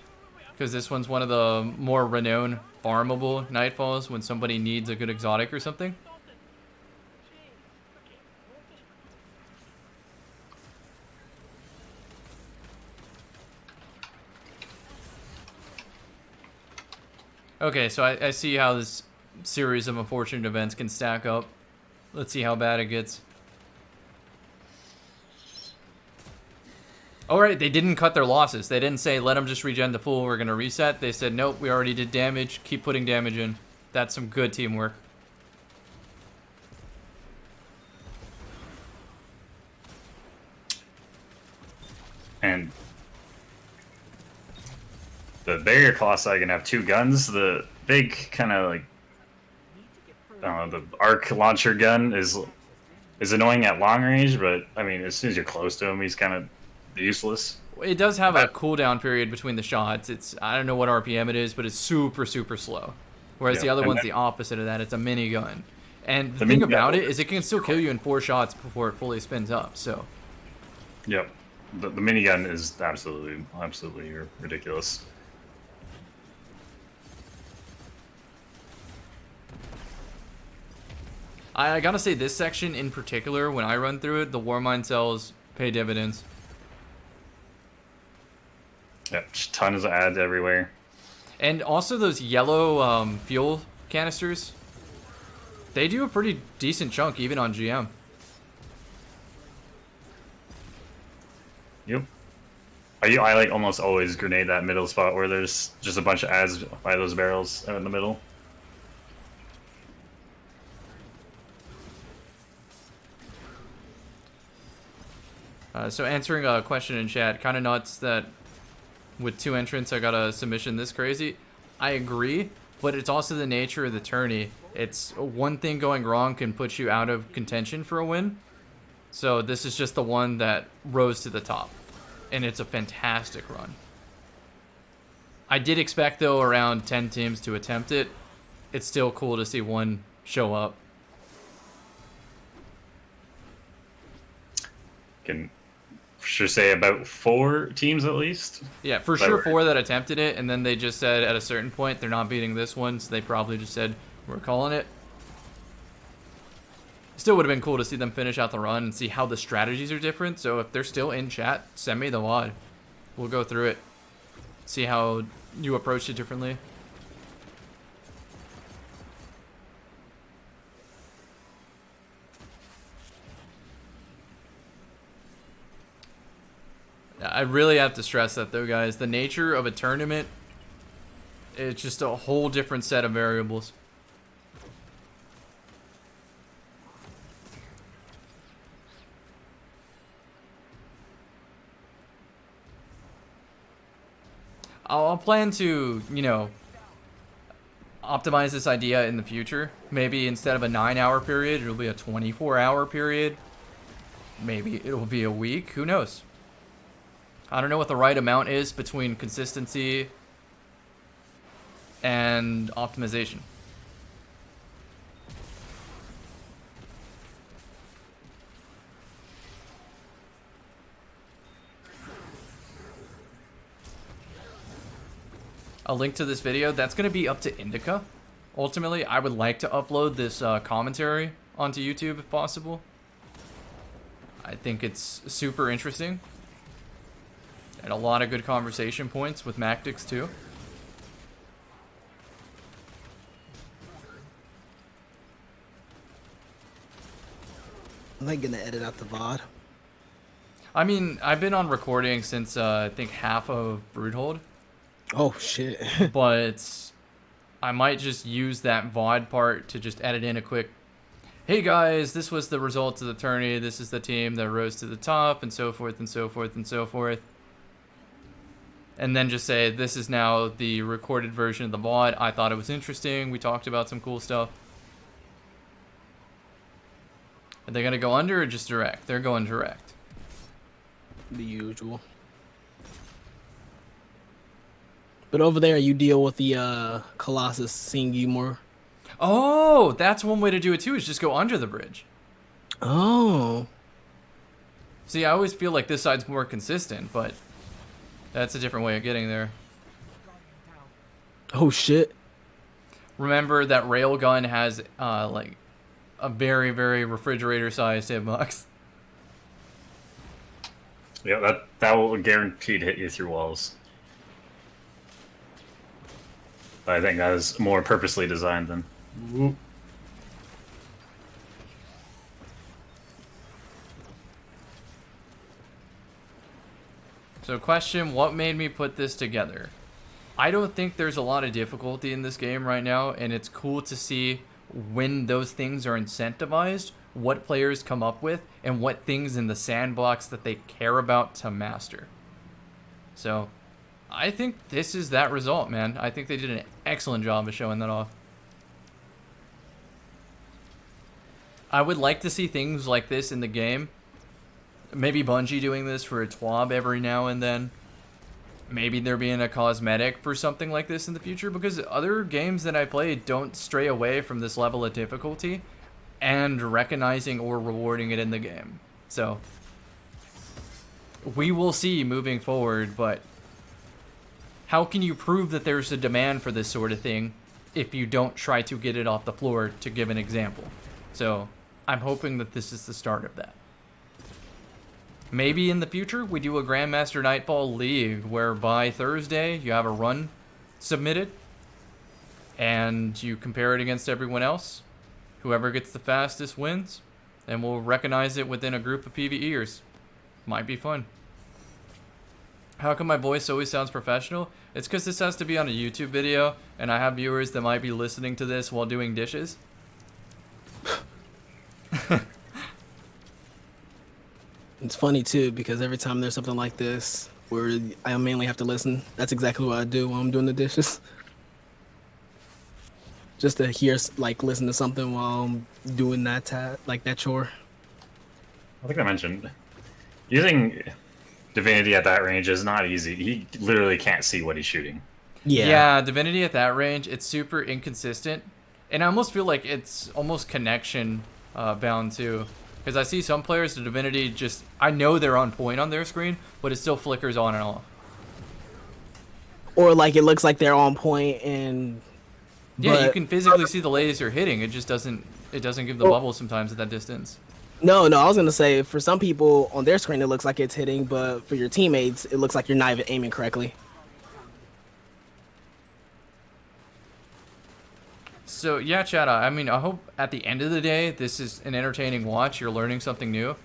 because this one's one of the more renowned farmable nightfalls when somebody needs a good exotic or something. Okay, so I see how this series of unfortunate events can stack up. Let's see how bad it gets. Alright, they didn't cut their losses. They didn't say, let them just regen to full, we're going to reset. They said, nope, we already did damage, keep putting damage in. That's some good teamwork. And the barrier colossi can have 2 guns. The big kind of like, the arc launcher gun is annoying at long range, but I mean, as soon as you're close to him, he's kind of useless. It does have a cooldown period between the shots. It's, I don't know what RPM it is, but it's super, super slow. Whereas the other one's the opposite of that. It's a minigun. And the thing about it is it can still kill you in 4 shots before it fully spins up, so. Yep. The minigun is absolutely ridiculous. I gotta say, this section in particular, when I run through it, the Warmind cells pay dividends. Yep, tons of ads everywhere. And also those yellow fuel canisters, they do a pretty decent chunk even on GM. Yep. I like almost always grenade that middle spot where there's just a bunch of ads by those barrels in the middle. So answering a question in chat, kind of nuts that with 2 entrants I got a submission this crazy. I agree, but it's also the nature of the tourney. It's one thing going wrong can put you out of contention for a win. So this is just the one that rose to the top. And it's a fantastic run. I did expect, though, around 10 teams to attempt it. It's still cool to see one show up. Can for sure say about 4 teams at least. Yeah, for sure 4 that attempted it, and then they just said at a certain point they're not beating this one, so they probably just said, we're calling it. Still would have been cool to see them finish out the run and see how the strategies are different, so if they're still in chat, send me the VOD. We'll go through it, see how you approached it differently. I really have to stress that, though, guys. The nature of a tournament, it's just a whole different set of variables. I'll plan to, you know, optimize this idea in the future. Maybe instead of a 9-hour period, it'll be a 24-hour period. Maybe it'll be a week. Who knows? I don't know what the right amount is between consistency and optimization. A link to this video, that's going to be up to Indica. Ultimately, I would like to upload this commentary onto YouTube if possible. I think it's super interesting. And a lot of good conversation points with Mactics too. I'm like gonna edit out the VOD. I mean, I've been on recording since I think half of Broodhold. Oh shit. But I might just use that VOD part to just edit in a quick, hey guys, this was the result of the tourney, this is the team that rose to the top, and so forth and so forth and so forth. And then just say, this is now the recorded version of the VOD. I thought it was interesting. We talked about some cool stuff. Are they going to go under or just direct? They're going direct. The usual. But over there, you deal with the Colossus seeing you more. Oh, that's one way to do it too, is just go under the bridge. Oh. See, I always feel like this side's more consistent, but that's a different way of getting there. Oh shit. Remember that railgun has like a very, very refrigerator-sized hitbox. Yeah, that will guaranteed hit you through walls. But I think that is more purposely designed than. Whoop. So question, what made me put this together? I don't think there's a lot of difficulty in this game right now, and it's cool to see when those things are incentivized, what players come up with, and what things in the sandbox that they care about to master. So, I think this is that result, man. I think they did an excellent job of showing that off. I would like to see things like this in the game. Maybe Bungie doing this for a TWAB every now and then. Maybe there being a cosmetic for something like this in the future, because other games that I play don't stray away from this level of difficulty and recognizing or rewarding it in the game. So, we will see moving forward, but how can you prove that there's a demand for this sort of thing if you don't try to get it off the floor, to give an example? So, I'm hoping that this is the start of that. Maybe in the future we do a GrandMaster Nightfall League where by Thursday you have a run submitted and you compare it against everyone else. Whoever gets the fastest wins, and we'll recognize it within a group of PvEers. Might be fun. How come my voice always sounds professional? It's because this has to be on a YouTube video and I have viewers that might be listening to this while doing dishes. It's funny too, because every time there's something like this where I mainly have to listen, that's exactly what I do when I'm doing the dishes. Just to hear, like, listen to something while I'm doing that that chore. I think I mentioned using Divinity at that range is not easy. He literally can't see what he's shooting. Yeah, Divinity at that range, it's super inconsistent. And I almost feel like it's almost connection bound too. Because I see some players, the Divinity just, I know they're on point on their screen, but it still flickers on and off. Or like it looks like they're on point and... Yeah, you can physically see the laser hitting. It just doesn't, it doesn't give the bubble sometimes at that distance. No, I was going to say, for some people on their screen, it looks like it's hitting, but for your teammates, it looks like you're not even aiming correctly. So, yeah, Chad, I mean, I hope at the end of the day, this is an entertaining watch. You're learning something new.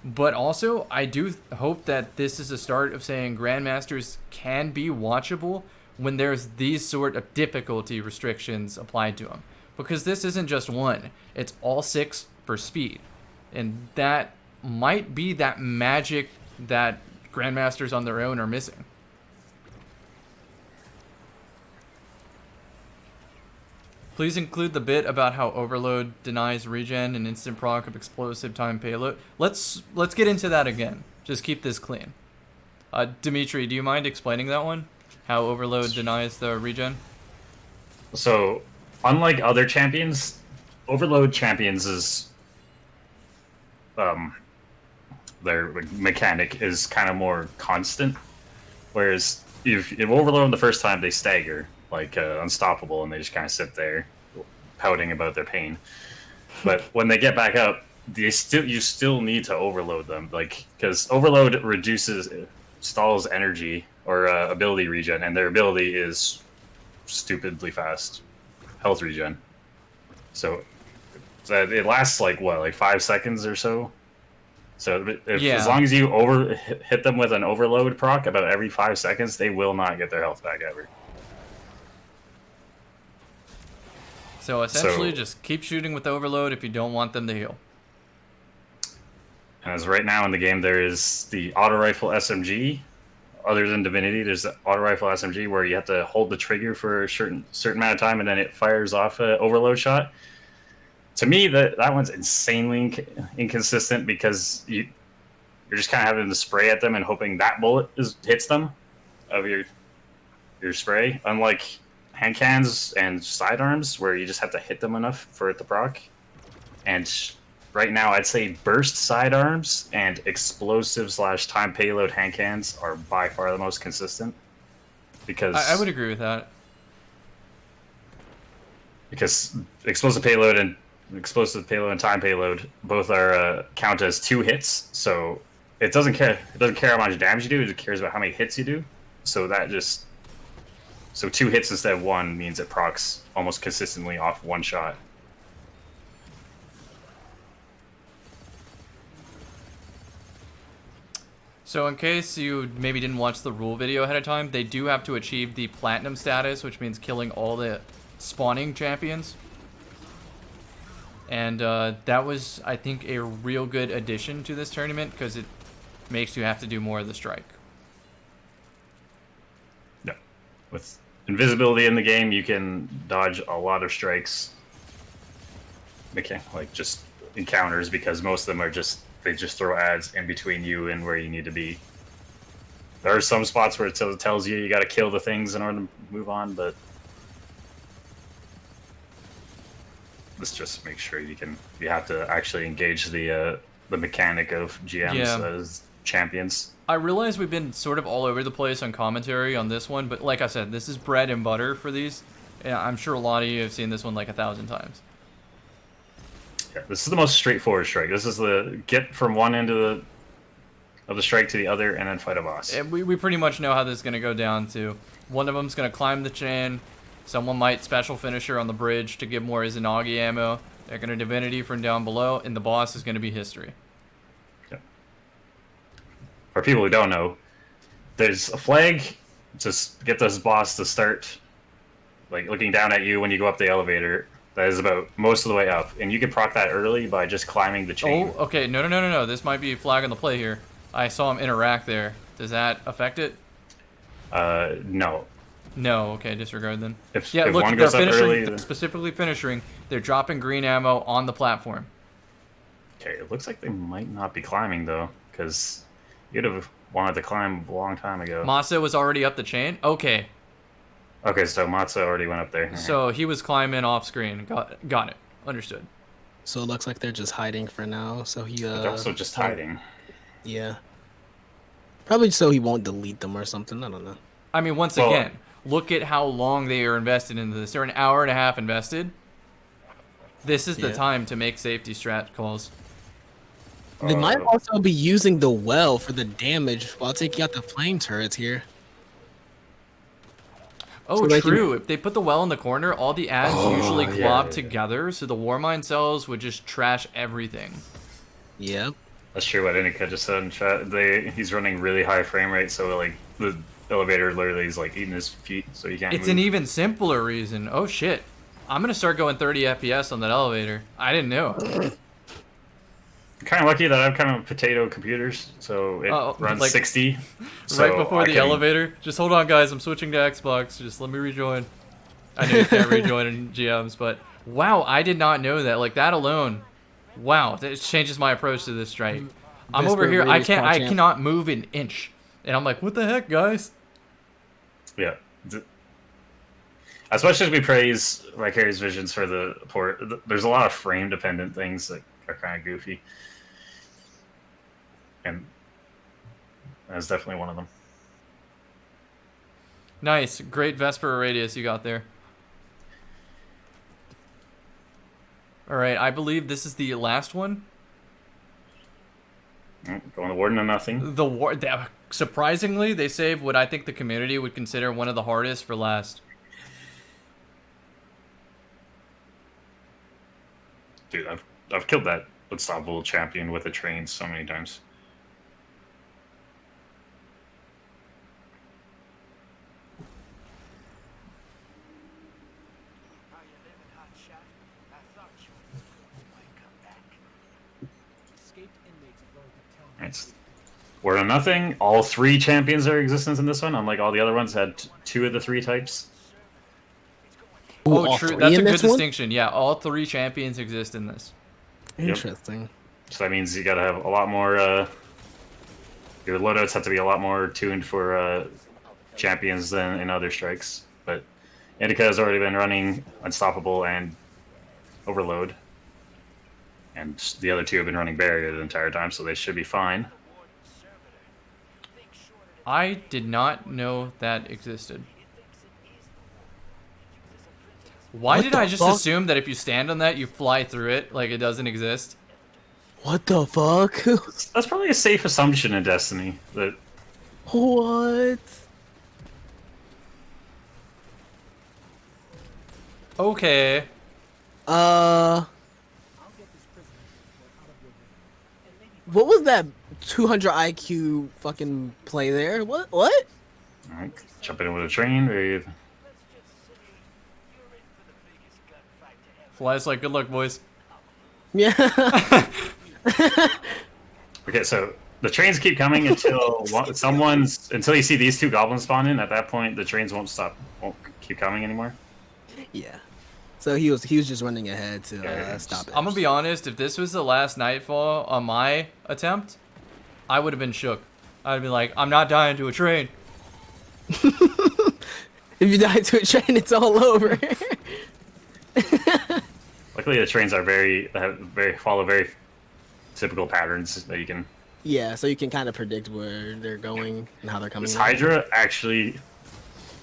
But also, I do hope that this is a start of saying Grandmasters can be watchable when there's these sort of difficulty restrictions applied to them. Because this isn't just one. It's all 6 for speed. And that might be that magic that Grandmasters on their own are missing. Please include the bit about how Overload denies regen and instant proc of explosive time payload. Let's get into that again. Just keep this clean. Dimitri, do you mind explaining that one? How Overload denies the regen? So, unlike other champions, Overload champions is their mechanic is kind of more constant. Whereas if Overload them the first time, they stagger like unstoppable, and they just kind of sit there pouting about their pain. But when they get back up, you still need to overload them, like, because overload stalls energy or ability regen, and their ability is stupidly fast health regen. So it lasts like 5 seconds or so. So as long as you hit them with an overload proc about every 5 seconds, they will not get their health back ever. So essentially, just keep shooting with overload if you don't want them to heal. And as right now in the game, there is the auto rifle SMG. Other than Divinity, there's the auto rifle SMG where you have to hold the trigger for a certain amount of time, and then it fires off an overload shot. To me, that one's insanely inconsistent because you're just kind of having to spray at them and hoping that bullet hits them of your spray. Unlike hand cannons and sidearms, where you just have to hit them enough for it to proc. And right now, I'd say burst sidearms and explosive / time payload hand cannons are by far the most consistent. Because I would agree with that. Because explosive payload and time payload both are count as 2 hits, so it doesn't care. It doesn't care how much damage you do. It cares about how many hits you do. So 2 hits instead of 1 means it procs almost consistently off 1 shot. So in case you maybe didn't watch the rule video ahead of time, they do have to achieve the platinum status, which means killing all the spawning champions. And that was, I think, a real good addition to this tournament because it makes you have to do more of the strike. Yeah. With invisibility in the game, you can dodge a lot of strikes. Like just encounters, because most of them are they just throw ads in between you and where you need to be. There are some spots where it tells you got to kill the things in order to move on, but let's just make sure you have to actually engage the mechanic of GMs as champions. I realize we've been sort of all over the place on commentary on this one, but like I said, this is bread and butter for these. And I'm sure a lot of you have seen this one like 1,000 times. Yeah, this is the most straightforward strike. This is the get from one end of the strike to the other and then fight a boss. And we pretty much know how this is going to go down to. One of them's going to climb the chain. Someone might special finisher on the bridge to give more Izanagi ammo. They're going to Divinity from down below, and the boss is going to be history. Yeah. For people who don't know, there's a flag to get this boss to start like looking down at you when you go up the elevator. That is about most of the way up, and you can proc that early by just climbing the chain. Oh, okay. No. This might be a flag on the play here. I saw him interact there. Does that affect it? No. No, okay, disregard then. If look, one goes they're up finishing, early, they're specifically finishing. They're dropping green ammo on the platform. Okay, it looks like they might not be climbing though, because you'd have wanted to climb a long time ago. Maso was already up the chain. Okay, Okay, so Matzo already went up there. So he was climbing off screen. Got it. Understood. So it looks like they're just hiding for now. So he They're also just hiding. Yeah. Probably so he won't delete them or something. I don't know. I mean, once again, look at how long they are invested into this. They're an hour and a half invested. This is the time to make safety strat calls. They might also be using the well for the damage while taking out the flame turrets here. Oh, so true. If they put the well in the corner, all the ads usually glob together, so the Warmind cells would just trash everything. Yep. That's true what Indica just said in chat. He's running really high frame rate, so like the elevator literally is like eating his feet, so he can't move. An even simpler reason. Oh shit. I'm gonna start going 30 FPS on that elevator. I didn't know. I'm kind of lucky that I have kind of potato computers, so it runs like 60. So right before the elevator. Just hold on, guys. I'm switching to Xbox. Just let me rejoin. I know you can't rejoin in GMs, but wow, I did not know that. Like that alone, wow, that changes my approach to this strike. I'm over here. I cannot move an inch, and I'm like, what the heck, guys? Yeah. As much as we praise Vicarious Visions for the port, there's a lot of frame-dependent things that are kind of goofy. And that's definitely one of them. Nice. Great Vesper radius you got there. Alright, I believe this is the last one. Going to Warden of Nothing. Surprisingly, they saved what I think the community would consider one of the hardest for last. Dude, I've killed that unstoppable champion with a train so many times. Right. Warden of Nothing. All 3 champions are in existence in this one, unlike all the other ones had 2 of the 3 types. Oh, true. That's a good distinction. Yeah, all 3 champions exist in this. Interesting. Yep. So that means you gotta have a lot more. Your loadouts have to be a lot more tuned for champions than in other strikes. But Indica has already been running Unstoppable and Overload, and the other 2 have been running Barrier the entire time, so they should be fine. I did not know that existed. Why did I just assume that if you stand on that, you fly through it like it doesn't exist? What the fuck? That's probably a safe assumption in Destiny. That what? Okay. What was that 200 IQ fucking play there? What? Alright, jump in with a train. Or... Fly's like, good luck, boys. Yeah. Okay, so the trains keep coming until until you see these 2 goblins spawn in. At that point, the trains won't keep coming anymore. Yeah. So he was just running ahead to stop it. I'm gonna be honest. If this was the last Nightfall on my attempt, I would have been shook. I'd be like, I'm not dying to a train. If you die to a train, it's all over. Luckily, the trains are follow very typical patterns that you can. Yeah, so you can kind of predict where they're going and how they're coming. Is Hydra actually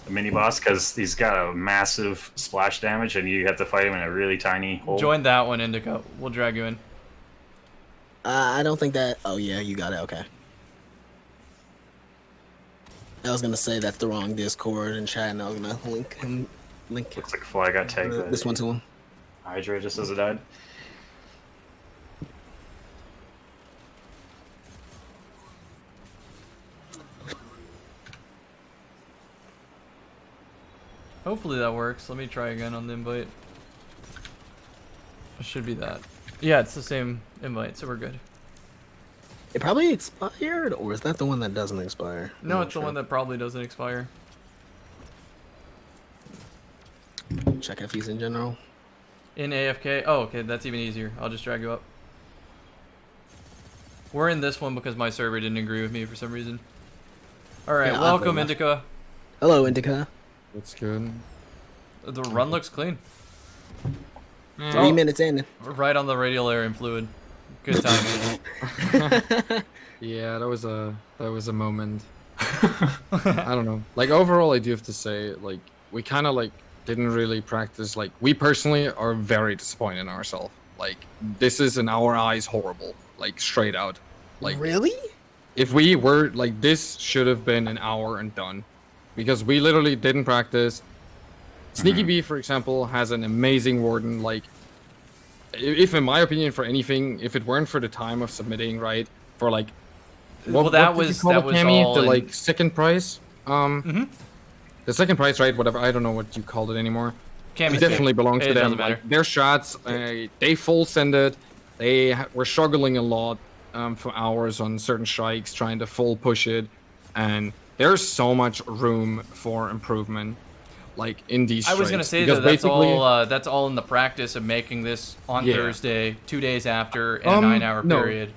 a mini boss? Because he's got a massive splash damage, and you have to fight him in a really tiny hole. Join that one, Indica. We'll drag you in. I don't think that. Oh yeah, you got it. Okay. I was gonna say that's the wrong Discord and chat, and I was gonna link him. Looks like Fly got tagged. This one to him. Hydra just as it died. Hopefully that works. Let me try again on the invite. It should be that. Yeah, it's the same invite, so we're good. It probably expired, or is that the one that doesn't expire? No, it's the one that probably doesn't expire. Check if he's in general. In AFK? Oh, okay, that's even easier. I'll just drag you up. We're in this one because my server didn't agree with me for some reason. Alright, Yeah, welcome, Indica. Hello, Indica. That's good. The run looks clean. 3 minutes in. Right on the radial area and fluid. Good timing. Yeah, that was a moment. I don't know. Like overall, I do have to say, like we kind of like didn't really practice. Like we personally are very disappointed in ourselves. Like this is in our eyes horrible. Like straight out. Like Really? if we were like this should have been an hour and done, because we literally didn't practice. Sneaky Beaver, for example, has an amazing warden. Like, if in my opinion, for anything, if it weren't for the time of submitting, right, for like, Well, that was Cammy, all the in- like second prize, the second prize, right? Whatever, I don't know what you called it anymore. Cammy's It definitely belongs to It them. doesn't matter. Like, their shots, they full send it. They were struggling a lot for hours on certain strikes, trying to full push it, and there's so much room for improvement. Like in these I was gonna strikes. say Because that that's all in the practice of making this on Yeah. Thursday, 2 days after, in a 9-hour no. period.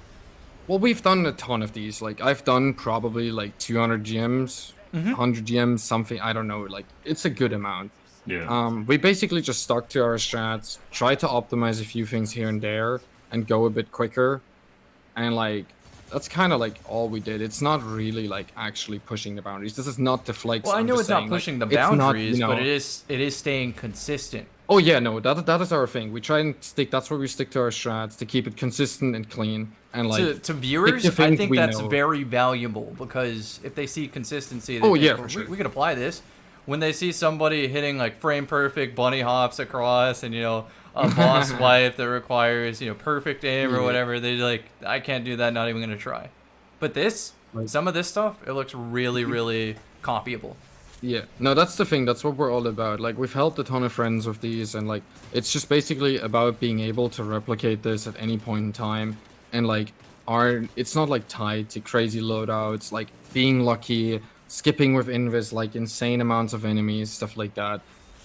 Well, we've done a ton of these. Like I've done probably like 200 GMs, 100 GMs, something. I don't know. Like it's a good amount. Yeah. We basically just stuck to our strats, try to optimize a few things here and there, and go a bit quicker. And like that's kind of like all we did. It's not really like actually pushing the boundaries. This is not the flex. Well, I I'm know just it's not saying, pushing the like, it's not, boundaries, you know- but it is staying consistent. Oh yeah, no, that is our thing. We try and stick. That's where we stick to our strats to keep it consistent and clean. And like To viewers, pick the I things think we that's know. very valuable, because if they see consistency, they Oh, think, yeah, well, for sure. we can apply this. When they see somebody hitting like frame perfect bunny hops across, and a boss wipe that requires perfect aim or Yeah. whatever, they like, I can't do that, not even gonna try. But this, Like- some of this stuff, it looks really, really copyable. Yeah, no, that's the thing. That's what we're all about. Like, we've helped a ton of friends with these, and like, it's just basically about being able to replicate this at any point in time, and like, it's not like tied to crazy loadouts, like being lucky, skipping with invis, like insane amounts of enemies, stuff like that.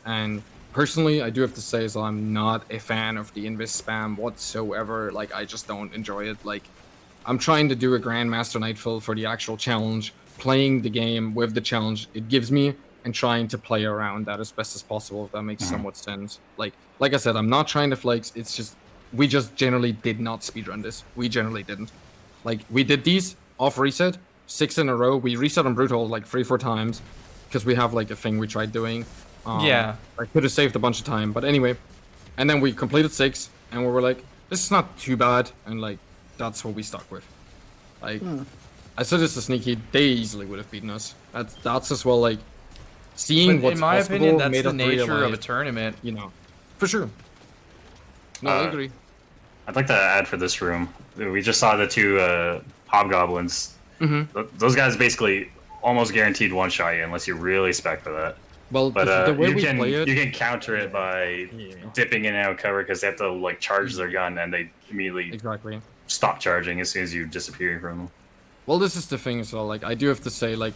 And personally, I do have to say, so I'm not a fan of the invis spam whatsoever. Like, I just don't enjoy it. Like, I'm trying to do a Grandmaster Nightfall for the actual challenge, playing the game with the challenge it gives me, and trying to play around that as best as possible, if that makes somewhat sense. Like I said, I'm not trying to flex, it's just, we just generally did not speedrun this. We generally didn't. Like, we did these off reset, 6 in a row. We reset on Broodhold like 3-4 times, because we have like a thing we tried doing. Yeah. I could have saved a bunch of time, but anyway. And then we completed 6, and we were like, this is not too bad, and like, that's what we stuck with. Like, I said this to Sneaky, they easily would have beaten us. That's as well, like, seeing But what's in my possible opinion, that's made the us nature of a realize, tournament. you know, for sure. No, I agree. I'd like to add for this room. We just saw the two hobgoblins. Those guys basically almost guaranteed one shot you unless you really spec for that. Well, But the way you we can play it, you can counter it by dipping in and out of cover, because they have to like charge their gun and they immediately exactly. stop charging as soon as you disappear from them. Well, this is the thing as well. Like, I do have to say, like,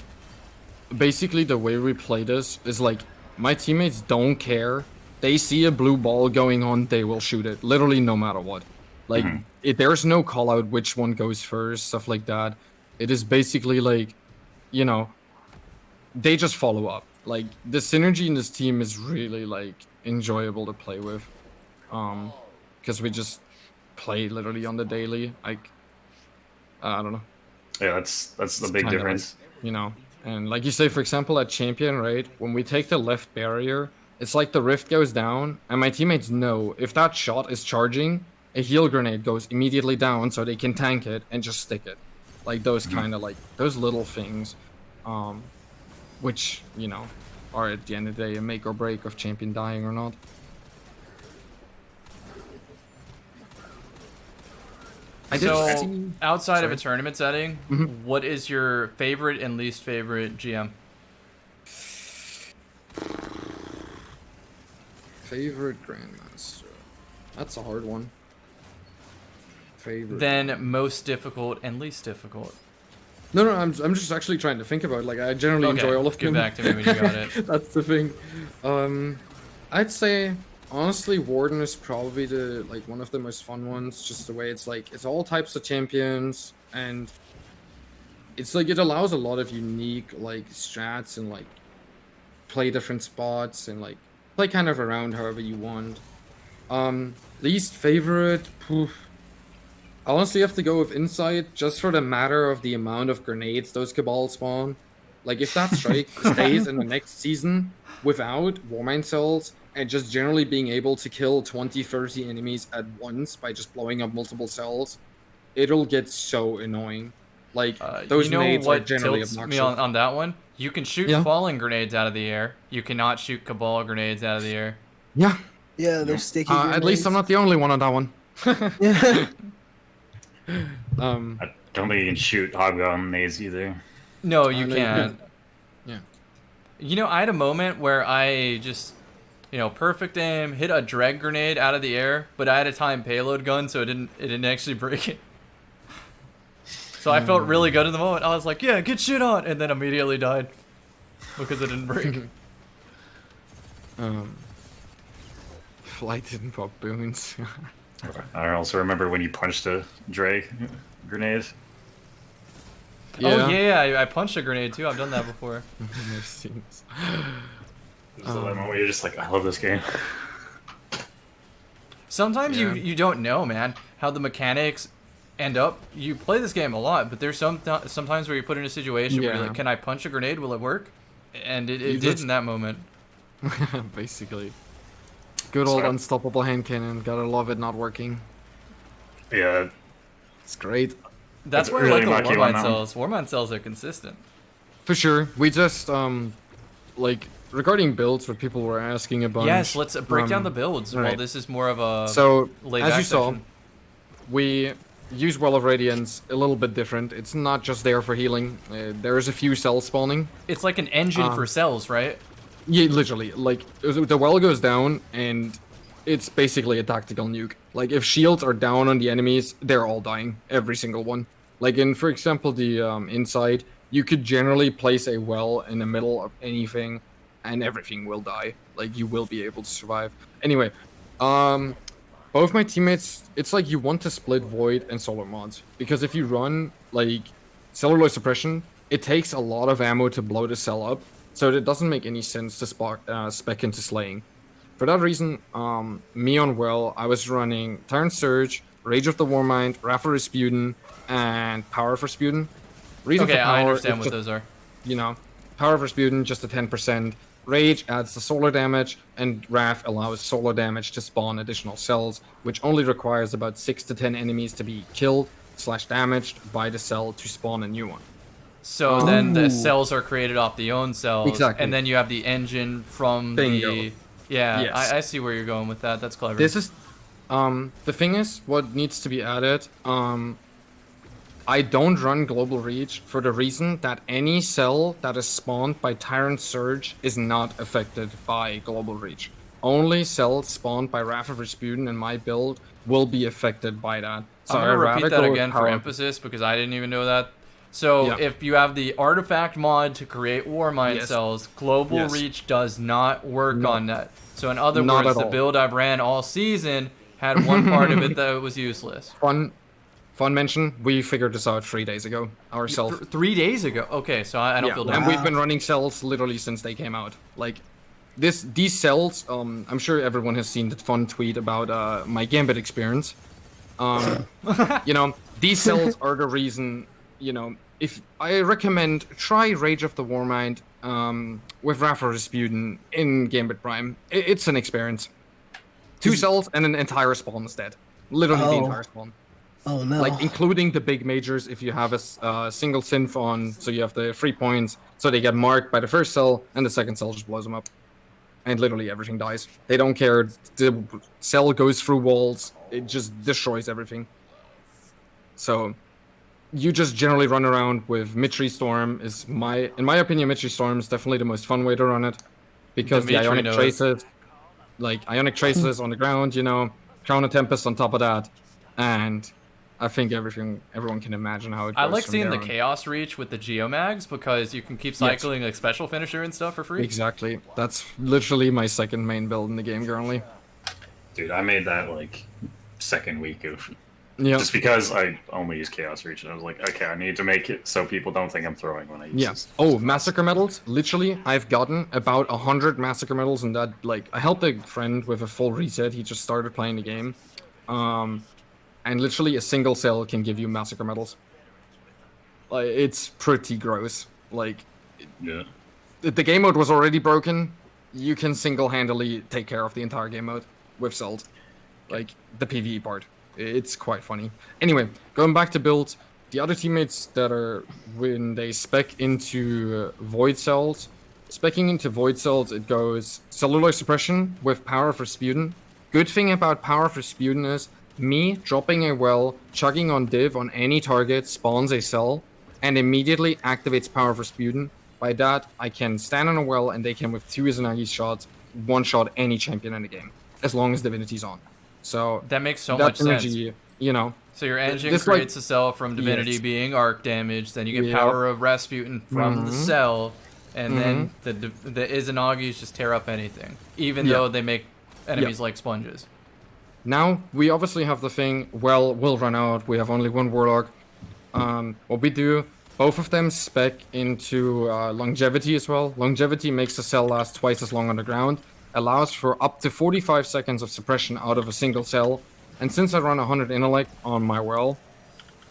basically the way we play this is like, my teammates don't care. They see a blue ball going on, they will shoot it, literally no matter what. Like, there's no call out which one goes first, stuff like that. It is basically like, you know, they just follow up. Like, the synergy in this team is really like enjoyable to play with, because we just play literally on the daily. Like, I don't know. Yeah, that's the It's big kinda difference. like, you know, and like you say, for example, at champion, right? When we take the left barrier, it's like the rift goes down, and my teammates know if that shot is charging, a heal grenade goes immediately down, so they can tank it and just stick it. Like those kind of like those little things, which you know, are at the end of the day a make or break of champion dying or not. So, outside of a Sorry. tournament setting, what is your favorite and least favorite GM? Favorite Grandmaster. That's a hard one. Favorite. Then most difficult and least difficult. No, I'm just actually trying to think about it. Like, I generally Okay, enjoy all of get them. back to me when you got it. That's the thing. I'd say, honestly, Warden is probably the like one of the most fun ones. Just the way it's like, it's all types of champions, and it's like it allows a lot of unique like strats and like play different spots and like play kind of around however you want. Least favorite, poof. I honestly have to go with Insight just for the matter of the amount of grenades those Cabal spawn. Like if that strike stays in the next season without Warmind cells and just generally being able to kill 20-30 enemies at once by just blowing up multiple cells, it'll get so annoying. Like those grenades are generally obnoxious. Me on that one? You can shoot falling grenades out of the air. You cannot shoot Cabal grenades out of the air. Yeah. Yeah, they're sticky. At least I'm not the only one on that one. Yeah. I don't think you can shoot Hobgoblin nades either. No, you can't. Yeah. You know, I had a moment where I just, perfect aim, hit a drag grenade out of the air, but I had a time payload gun, so it didn't actually break it. So I felt really good in the moment. I was like, yeah, get shit on, and then immediately died because it didn't break. Flight didn't pop boons. I also remember when you punched a Drake grenade. Yeah. Oh yeah, I punched a grenade too. I've done that before. I've seen this. There's a moment where you're just like, I love this game. Sometimes you don't know, man, how the mechanics end up. You play this game a lot, but there's sometimes where you're put in a situation where you're like, can I punch a grenade? Will it work? And it did in that moment. Basically. Good old unstoppable hand cannon. Gotta love it not working. Yeah. It's great. That's where really I like the lucky Warmind cells. Warmind cells are consistent. For sure. We just, like, regarding builds, what people were asking a bunch. Yes, let's break down the builds. Right. Well, this is more of a So, laid-back as you saw, section. we use Well of Radiance a little bit different. It's not just there for healing. There is a few cells spawning. It's like an engine for cells, right? Yeah, literally. Like, the well goes down, and it's basically a tactical nuke. Like, if shields are down on the enemies, they're all dying. Every single one. Like, in, for example, the inside, you could generally place a well in the middle of anything, and everything will die. Like, you will be able to survive. Anyway, both my teammates, it's like you want to split Void and Solar Mods. Because if you run, like, Cellular Suppression, it takes a lot of ammo to blow the cell up. So it doesn't make any sense to spec into Slaying. For that reason, me on Well, I was running Tyrant Surge, Rage of the Warmind, Wrath of Rasputin, and Power of Rasputin. Reason for Okay, power I understand is what just, those are. You know, Power of Rasputin, just a 10%. Rage adds the solar damage, and Wrath allows solar damage to spawn additional cells, which only requires about 6 to 10 enemies to be killed/damaged by the cell to spawn a new one. So then the cells are created off the own cells, Exactly. and then you have the engine from Bingo. the... Yeah, Yes. I see where you're going with that. That's clever. This is, the thing is, what needs to be added, I don't run Global Reach for the reason that any cell that is spawned by Tyrant Surge is not affected by Global Reach. Only cells spawned by Wrath of Rasputin in my build will be affected by that. So I'm going to I'd repeat rather that go with again for Power- emphasis, because I didn't even know that. So Yeah. if you have the artifact mod to create Warmind Yes. cells, Global Yes. Reach does not work No. on that. So in other Not words, at the all. build I've ran all season had one part of it that was useless. Fun mention, we figured this out 3 days ago ourselves. 3 days ago? Okay, so I don't feel dumb. And we've been running cells literally since they came out. Like, these cells, I'm sure everyone has seen the fun tweet about my Gambit experience. You know, these cells are the reason, you know, if I recommend try Rage of the Warmind with Wrath of Rasputin in Gambit Prime. It's an experience. 2 cells and an entire spawn is dead. Literally the entire spawn. Oh no. Like, including the big majors, if you have a single synth on, so you have the 3 points, so they get marked by the first cell, and the second cell just blows them up. And literally everything dies. They don't care. The cell goes through walls. It just destroys everything. So, you just generally run around with Mitri Storm. In my opinion, Mitri Storm is definitely the most fun way to run it. Because the Dimitri Ionic knows. Traces, like, Ionic Traces on the ground, you know, Crown of Tempest on top of that, and I think everyone can imagine how it goes. I like from seeing there the on. Chaos Reach with the Geomags because you can keep cycling like Special Finisher and stuff for free. Exactly. That's literally my second main build in the game currently. Dude, I made that like second week of Yeah. Just because I only use Chaos Reach, and I was like, okay, I need to make it so people don't think I'm throwing when I use Yeah. this. Oh, Massacre Medals. Literally, I've gotten about 100 Massacre Medals, and that, like, I helped a friend with a full reset. He just started playing the game. And literally a single cell can give you Massacre Medals. Like, it's pretty gross. Like, Yeah. the game mode was already broken. You can single-handedly take care of the entire game mode with cells. Like, the PvE part. It's quite funny. Anyway, going back to builds, the other teammates that are, when they spec into Void Cells, specing into Void Cells, it goes Cellular Suppression with Power for Sputin. Good thing about Power for Sputin is, me dropping a well, chugging on div on any target, spawns a cell, and immediately activates Power for Sputin. By that, I can stand on a well, and they can, with 2 Izanagi shots, one-shot any champion in the game, as long as Divinity's on. So That makes so much energy, sense. You know. So your engine This, creates a cell from Divinity yes. being arc damage, then you get Yep. power of Rasputin from the Mhm. cell, and then the Izanagi's just tear up anything, even Yeah. though they make enemies like sponges. Now, we obviously have the thing, well, we'll run out, we have only one Warlock. What we do, both of them spec into Longevity as well. Longevity makes the cell last twice as long on the ground, allows for up to 45 seconds of suppression out of a single cell, and since I run 100 intellect on my well,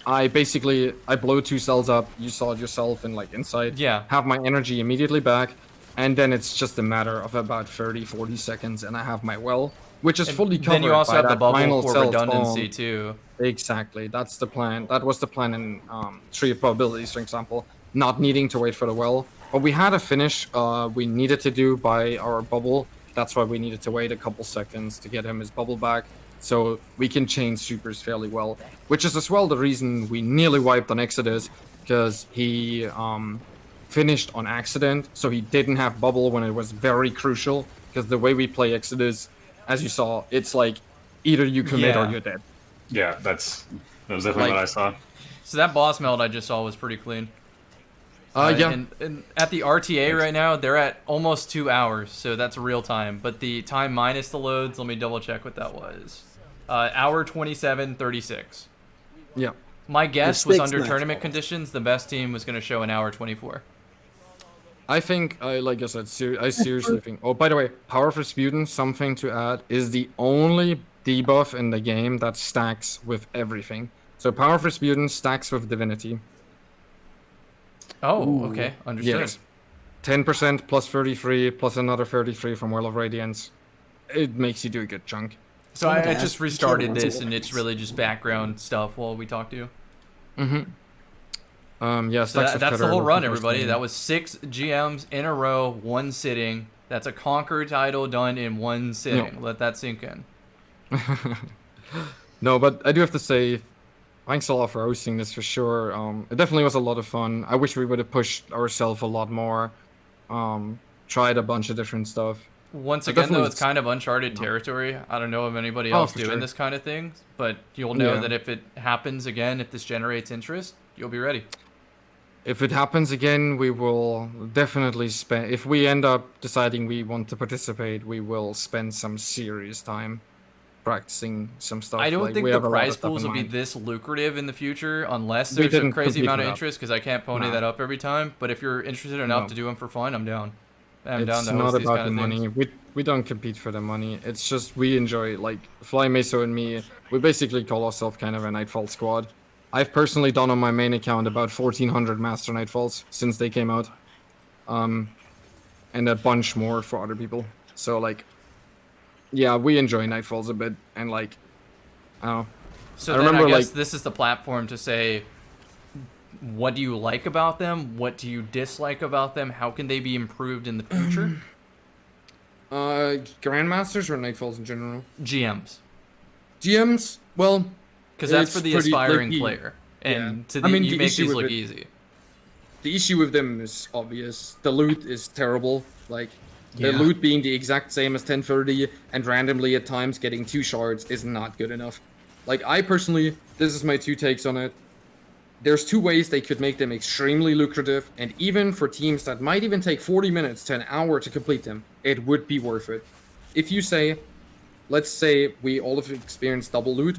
I blow 2 cells up, you saw it yourself in like inside, Yeah. have my energy immediately back, and then it's just a matter of about 30-40 seconds and I have my well, which is fully covered Then you also by have the that bubble final for cell redundancy spawn. too. Exactly, that's the plan. That was the plan in Tree of Probabilities, for example, not needing to wait for the well. But we had a finish we needed to do by our bubble. That's why we needed to wait a couple seconds to get him his bubble back, so we can chain supers fairly well. Which is as well the reason we nearly wiped on Exodus, because he finished on accident, so he didn't have bubble when it was very crucial. Because the way we play Exodus, as you saw, it's like either you commit or Yeah. you're dead. Yeah, that was definitely Like- what I saw. So that boss meld I just saw was pretty clean. Yeah. And at the RTA right now, they're at almost 2 hours, so that's real time. But the time minus the loads, let me double check what that was. Hour 27:36. Yeah. My guess was stakes under match. tournament conditions, the best team was going to show an hour 24. I think, like I said, I seriously think... Oh, by the way, Power for Sputin, something to add, is the only debuff in the game that stacks with everything. So Power for Sputin stacks with Divinity. Oh, okay, understood. Yes. 10% plus 33 plus another 33 from Well of Radiance. It makes you do a good chunk. So I Yeah. just restarted this, and it's really just background stuff while we talk to you. Yeah, So stacks with that's the Tether whole run, looking for everybody. something. That was 6 GMs in a row, 1 sitting. That's a Conquer title done in 1 sitting. Let that sink in. No, but I do have to say, thanks a lot for hosting this for sure. It definitely was a lot of fun. I wish we would have pushed ourselves a lot more. Tried a bunch of different stuff. Once I again, though, definitely- it's kind of uncharted territory. I don't know of anybody else for doing sure. this kind of thing, but you'll know Yeah. that if it happens again, if this generates interest, you'll be ready. If it happens again, we will definitely spend... If we end up deciding we want to participate, we will spend some serious time practicing some stuff. I don't Like, think we the have a lot of prize stuff pools in will be mind. this lucrative in the future unless We there's a didn't crazy compete amount of for that. interest, because I can't pony Nah. that up every time. But if you're interested enough No. to do them for fun, I'm down. I'm down It's to not host these about kind the of things. money. We don't compete for the money. It's just we enjoy, like, Fly Maso and me, we basically call ourselves kind of a Nightfall squad. I've personally done on my main account about 1,400 Master Nightfalls since they came out. And a bunch more for other people. So, like, yeah, we enjoy Nightfalls a bit. And, like, I don't know. So I then remember, I guess like- this is the platform to say, what do you like about them? What do you dislike about them? How can they be improved in the future? Grandmasters or Nightfalls in general? GMs. GMs? Well, Because that's It's for the pretty, like, aspiring the- player. And yeah. to I the, mean, you the make issue these with look it- easy. the issue with them is obvious. The loot is terrible. Like, the Yeah. loot being the exact same as 1030 and randomly at times getting 2 shards is not good enough. Like, I personally, this is my 2 takes on it. There's 2 ways they could make them extremely lucrative, and even for teams that might even take 40 minutes to an hour to complete them, it would be worth it. If you say, let's say we all have experienced double loot,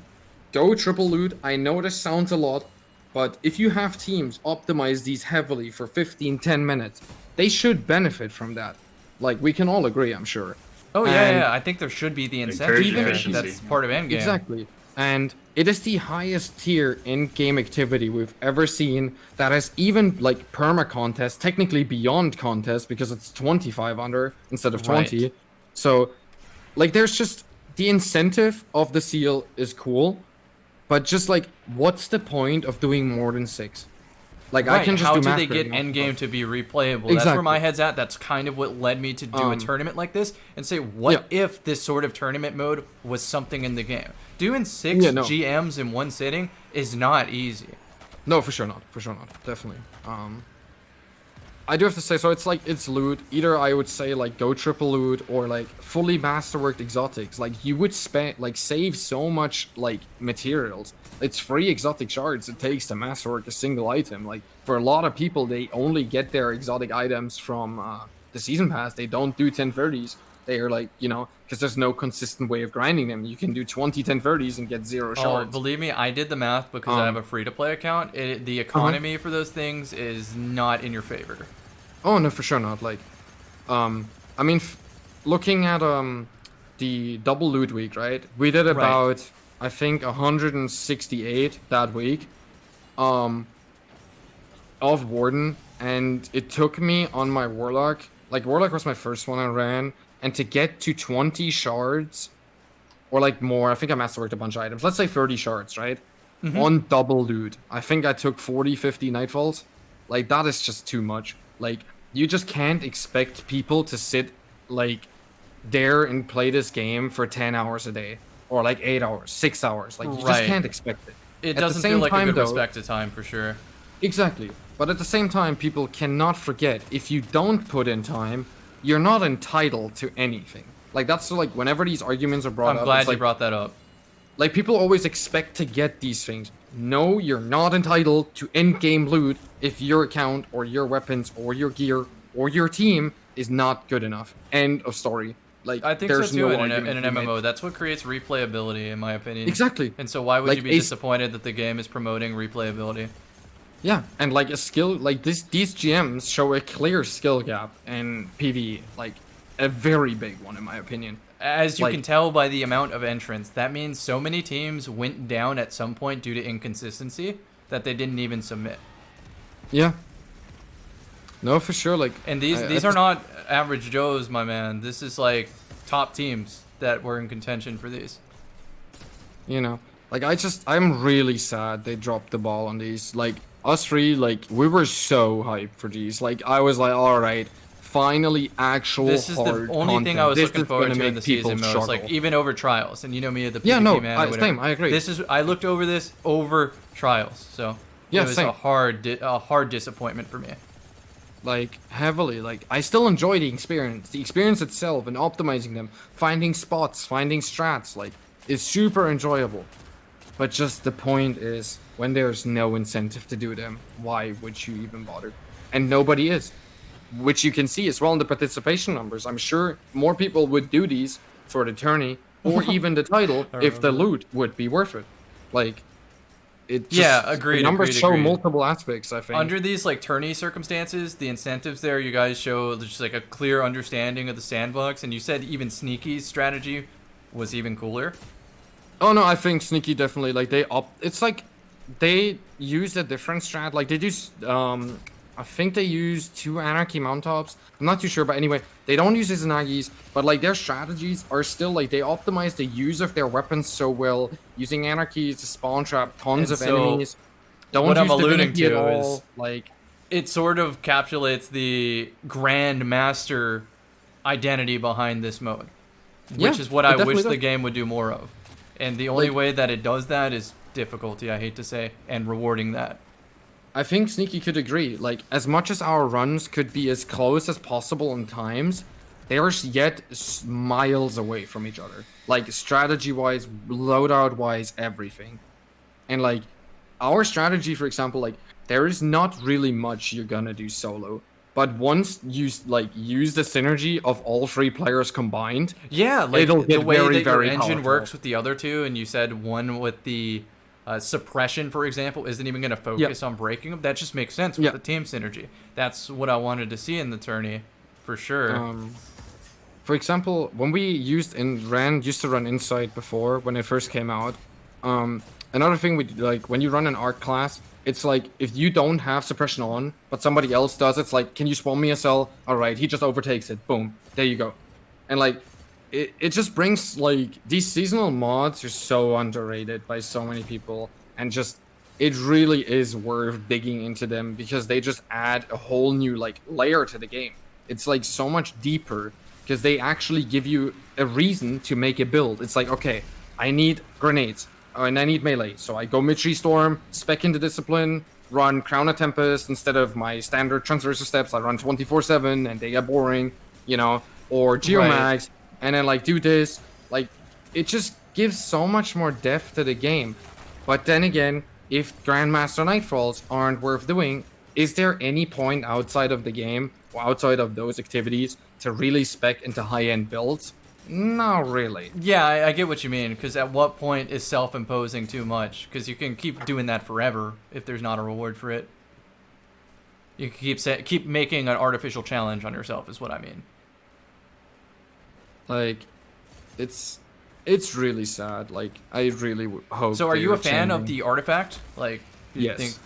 go triple loot. I know this sounds a lot, but if you have teams optimize these heavily for 10 minutes, they should benefit from that. Like, we can all agree, I'm sure. Oh And- yeah, I think there should be the incentive Encourage there. efficiency. That's part of endgame. Exactly. And it is the highest tier in-game activity we've ever seen that has even, like, perma-contest, technically beyond contest, because it's 25 under instead of 20. Right. So, like, there's just... The incentive of the seal is cool, but just, like, what's the point of doing more than 6? Like, I Right, can just how do do math they get grading. endgame to be replayable? That's where Exactly. my head's at. That's kind of what led me to do a tournament like this and say, what if this sort of tournament mode was something in the game? Doing 6 Yeah, no. GMs in one sitting is not easy. No, for sure not. For sure not. Definitely. I do have to say, so it's like, it's loot. Either I would say, like, go triple loot or, like, fully masterworked exotics. Like, you would spend, like, save so much, like, materials. It's free exotic shards it takes to masterwork a single item. Like, for a lot of people, they only get their exotic items from the season pass. They don't do 1030s. They are, like, you know, because there's no consistent way of grinding them. You can do 20 1030s and get 0 Oh, shards. believe me, I did the math because I have a free-to-play account. The economy for those things is not in your favor. Oh no, for sure not. Like, I mean, looking at the double loot week, right? We did about I think 168 that week, of Warden, and it took me on my Warlock. Like, Warlock was my first one I ran, and to get to 20 shards, or like more, I think I masterworked a bunch of items. Let's say 30 shards, right? On double loot, I think I took 40, 50 nightfalls. Like, that is just too much. Like, you just can't expect people to sit, like, there and play this game for 10 hours a day. Or, like, 8 hours, 6 hours. Like, you just can't expect it. It At the doesn't same feel like a time, good though- respect to time, for sure. Exactly. But at the same time, people cannot forget, if you don't put in time, you're not entitled to anything. Like, that's, like, whenever these arguments are brought up, I'm glad it's you like, brought that up. like, people always expect to get these things. No, you're not entitled to end-game loot if your account or your weapons or your gear or your team is not good enough. End of story. Like, I think so there's too no in argument an to be made. MMO. That's what creates replayability, in my opinion. Exactly. And so why would Like, you be Ace- disappointed that the game is promoting replayability? Yeah, and like a skill, like these GMs show a clear skill gap in PvE, like a very big one in my opinion. As you Like- can tell by the amount of entrants, that means so many teams went down at some point due to inconsistency that they didn't even submit. Yeah. No, for sure. Like, And these are not average Joes, my man. This is like top teams that were in contention for these. you know, like I'm really sad they dropped the ball on these. Like, us three, like, we were so hyped for these. Like, I was like, all right, finally actual This is the hard only thing I content. was This looking is forward gonna to in make the season people mode. Like struggle. even over trials, and you know me at the PvP Yeah, no, man. Or whatever. same, I agree. I looked over this over trials, so Yeah, it was same. a hard disappointment for me. Like, heavily. Like, I still enjoy the experience itself, and optimizing them, finding spots, finding strats, like, is super enjoyable. But just the point is, when there's no incentive to do them, why would you even bother? And nobody is, which you can see as well in the participation numbers. I'm sure more people would do these for the tourney or even the title if the loot would be worth it. Like, it just, Yeah, agreed, the numbers agreed, show agreed. multiple aspects, I think. Under these like tourney circumstances, the incentives there, you guys show just like a clear understanding of the sandbox, and you said even Sneaky's strategy was even cooler. Oh no, I think Sneaky definitely, like, it's like they used a different strat. Like, they use I think they use 2 Anarchy mount tops. I'm not too sure, but anyway, they don't use Izanagi's, but like their strategies are still like they optimize the use of their weapons so well, using Anarchies to spawn trap tons And of so, enemies. Don't what I'm use alluding Divinity at to all. is- Like, It sort of encapsulates the GrandMaster identity behind this mode, which Yeah, is what it I definitely wish the does. game would do more of. And the only Like- way that it does that is difficulty, I hate to say, and rewarding that. I think Sneaky could agree. Like, as much as our runs could be as close as possible in times, they are yet miles away from each other. Like, strategy-wise, loadout-wise, everything. And, like, our strategy, for example, like, there is not really much you're gonna do solo. But once you like use the synergy of all 3 players combined, Yeah, like it'll the get way very, that your very engine powerful. works with the other 2, and you said one with the suppression, for example, isn't even going to focus on breaking them. That just makes sense with the team synergy. That's what I wanted to see in the tourney, for sure. For example, when we used to run Insight before when it first came out. Another thing we like when you run an arc class, it's like if you don't have suppression on, but somebody else does, it's like, can you spawn me a cell? All right, he just overtakes it. Boom, there you go. And like, it just brings like these seasonal mods are so underrated by so many people, and just it really is worth digging into them because they just add a whole new like layer to the game. It's like so much deeper because they actually give you a reason to make a build. It's like, okay, I need grenades. And I need melee, so I go Mitri Storm, spec into Discipline, run Crown of Tempest instead of my standard transversal steps. I run 24/7 and they get boring, you know, or Geomags, and then like do this. Like, it just gives so much more depth to the game. But then again, if GrandMaster Nightfalls aren't worth doing, is there any point outside of the game, or outside of those activities, to really spec into high-end builds? Not really. Yeah, I get what you mean, because at what point is self-imposing too much? Because you can keep doing that forever if there's not a reward for it. You can keep making an artificial challenge on yourself, is what I mean. Like, it's really sad. Like, I really hope. So, are you a fan of the artifact? Like, yes.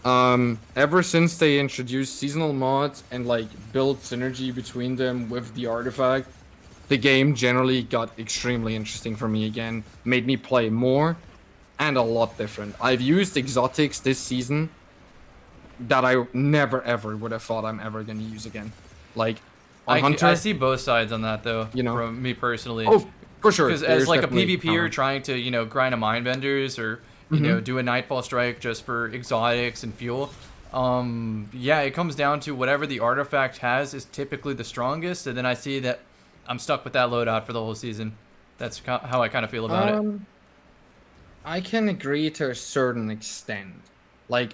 Ever since they introduced seasonal mods and like built synergy between them with the artifact, the game generally got extremely interesting for me again, made me play more, and a lot different. I've used exotics this season that I never ever would have thought I'm ever going to use again. Like, on Hunter... I see both sides on that, though, you know, from me personally. Oh, for sure. Because as like a PvPer trying to, you know, grind a Mindbenders or, you know, do a Nightfall Strike just for exotics and fuel, yeah, it comes down to whatever the artifact has is typically the strongest, and then I see that I'm stuck with that loadout for the whole season. That's how I kind of feel about it. I can agree to a certain extent. Like,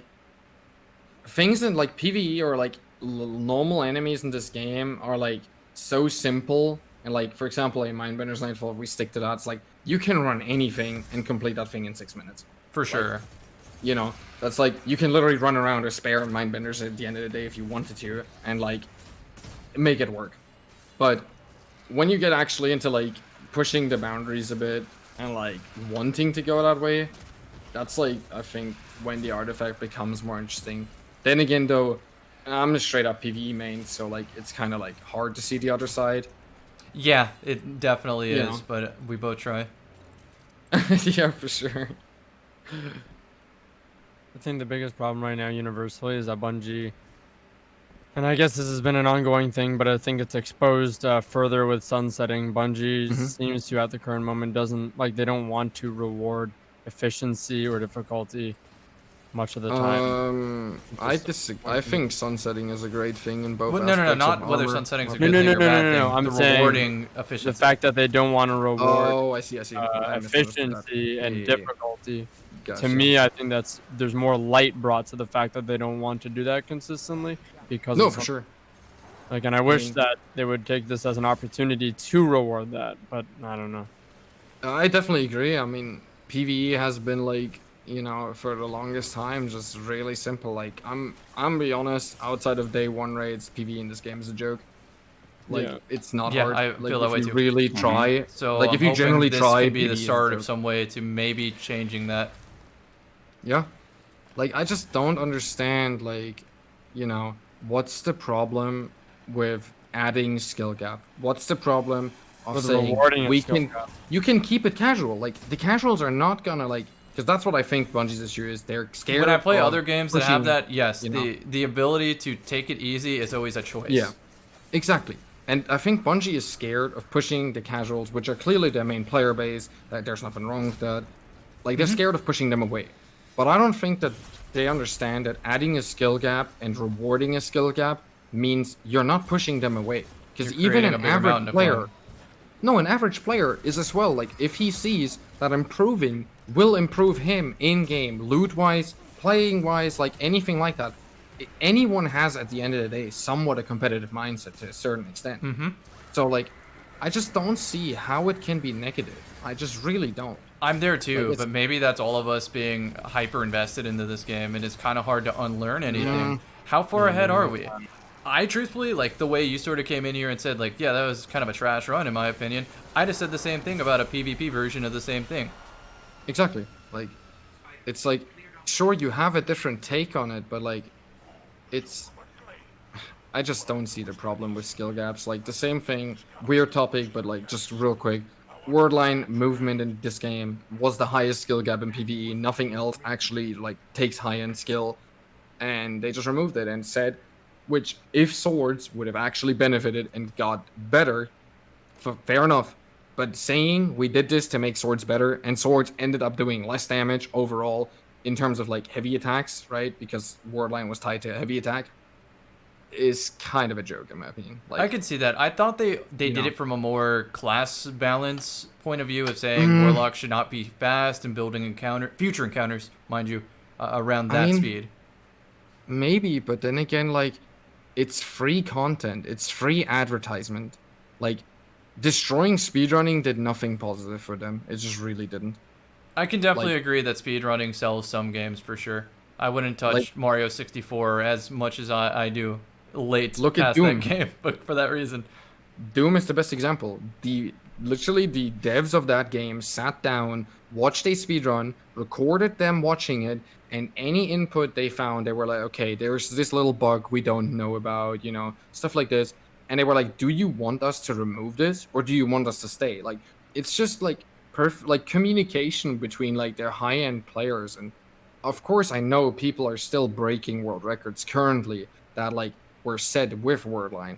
things in like PvE or like normal enemies in this game are like so simple. And like, for example, in Mindbender's Nightfall, if we stick to that, it's like you can run anything and complete that thing in 6 minutes. For sure. Like, you know, that's like, you can literally run around or spare Mindbenders at the end of the day if you wanted to, and like, make it work. But when you get actually into like pushing the boundaries a bit and like wanting to go that way, that's like, I think, when the artifact becomes more interesting. Then again, though, I'm a straight up PvE main, so like it's kind of like hard to see the other side. Yeah, it definitely is, know. but we both try. Yeah, for sure. I think the biggest problem right now universally is that Bungie, and I guess this has been an ongoing thing, but I think it's exposed further with sunsetting. Bungie seems to, at the current moment, they don't want to reward efficiency or difficulty much of the time. I think sunsetting is a great thing in both No, aspects not of whether armor. sunsetting is a good thing or bad thing. I'm the saying rewarding efficiency. The fact that they don't want to reward Oh, I see. efficiency and difficulty. Gotcha. To me, I think there's more light brought to the fact that they don't want to do that consistently because No, for sure. Like, and I wish that they would take this as an opportunity to reward that, but I don't know. I definitely agree. I mean, PvE has been like, you know, for the longest time, just really simple. Like, I'm be honest, outside of day one raids, PvE in this game is a joke. Like, it's not hard. I like, feel that way if you too. really try. So like, I'm if you hoping generally this try, could be the PvE is a start of joke. some way to maybe changing that. Yeah. Like, I just don't understand, like, you know, what's the problem with adding skill gap? What's the problem of With saying rewarding a skill you can keep it casual? Like, the casuals are not gonna, like, because that's what I think Bungie's issue is. They're scared. When I play of other games that have pushing, that, yes, you know. the ability to take it easy is always a choice. Yeah, exactly. And I think Bungie is scared of pushing the casuals, which are clearly their main player base. That there's nothing wrong with that. Like, they're scared of pushing them away. But I don't think that they understand that adding a skill gap and rewarding a skill gap means you're not pushing them away. Because even an average player, an average player is as well. Like, if he sees that improving will improve him in game, loot wise, playing wise, like anything like that, anyone has at the end of the day somewhat a competitive mindset to a certain extent. So like, I just don't see how it can be negative. I just really don't. I'm there too, Like, but maybe that's all of us being hyper invested into this game, and it's kind of hard to unlearn anything. How far ahead are we? I truthfully, like, the way you sort of came in here and said, like, yeah, that was kind of a trash run, in my opinion. I just said the same thing about a PvP version of the same thing. Exactly. Like, it's like, sure, you have a different take on it, but like, it's... I just don't see the problem with skill gaps. Like, the same thing, weird topic, but like, just real quick. Word line movement in this game was the highest skill gap in PvE. Nothing else actually, like, takes high-end skill. And they just removed it and said, which, if swords would have actually benefited and got better, fair enough. But saying we did this to make swords better, and swords ended up doing less damage overall in terms of, like, heavy attacks, right? Because word line was tied to a heavy attack, is kind of a joke in my opinion. Like, I could see that. I thought they did it from a more class balance point of view of saying Warlock should not be fast and building future encounters, mind you, around that speed. Maybe, but then again, like, it's free content. It's free advertisement. Like, destroying speedrunning did nothing positive for them. It just really didn't. I can definitely agree that speedrunning sells some games for sure. I wouldn't touch Mario 64 as much as I do Look past at Doom. that game, but for that reason. Doom is the best example. Literally the devs of that game sat down, watched a speedrun, recorded them watching it, and any input they found, they were like, okay, there's this little bug we don't know about, you know, stuff like this. And they were like, do you want us to remove this, or do you want us to stay? Like, it's just like perfect, like, communication between like their high-end players. And of course, I know people are still breaking world records currently that like were set with wordline.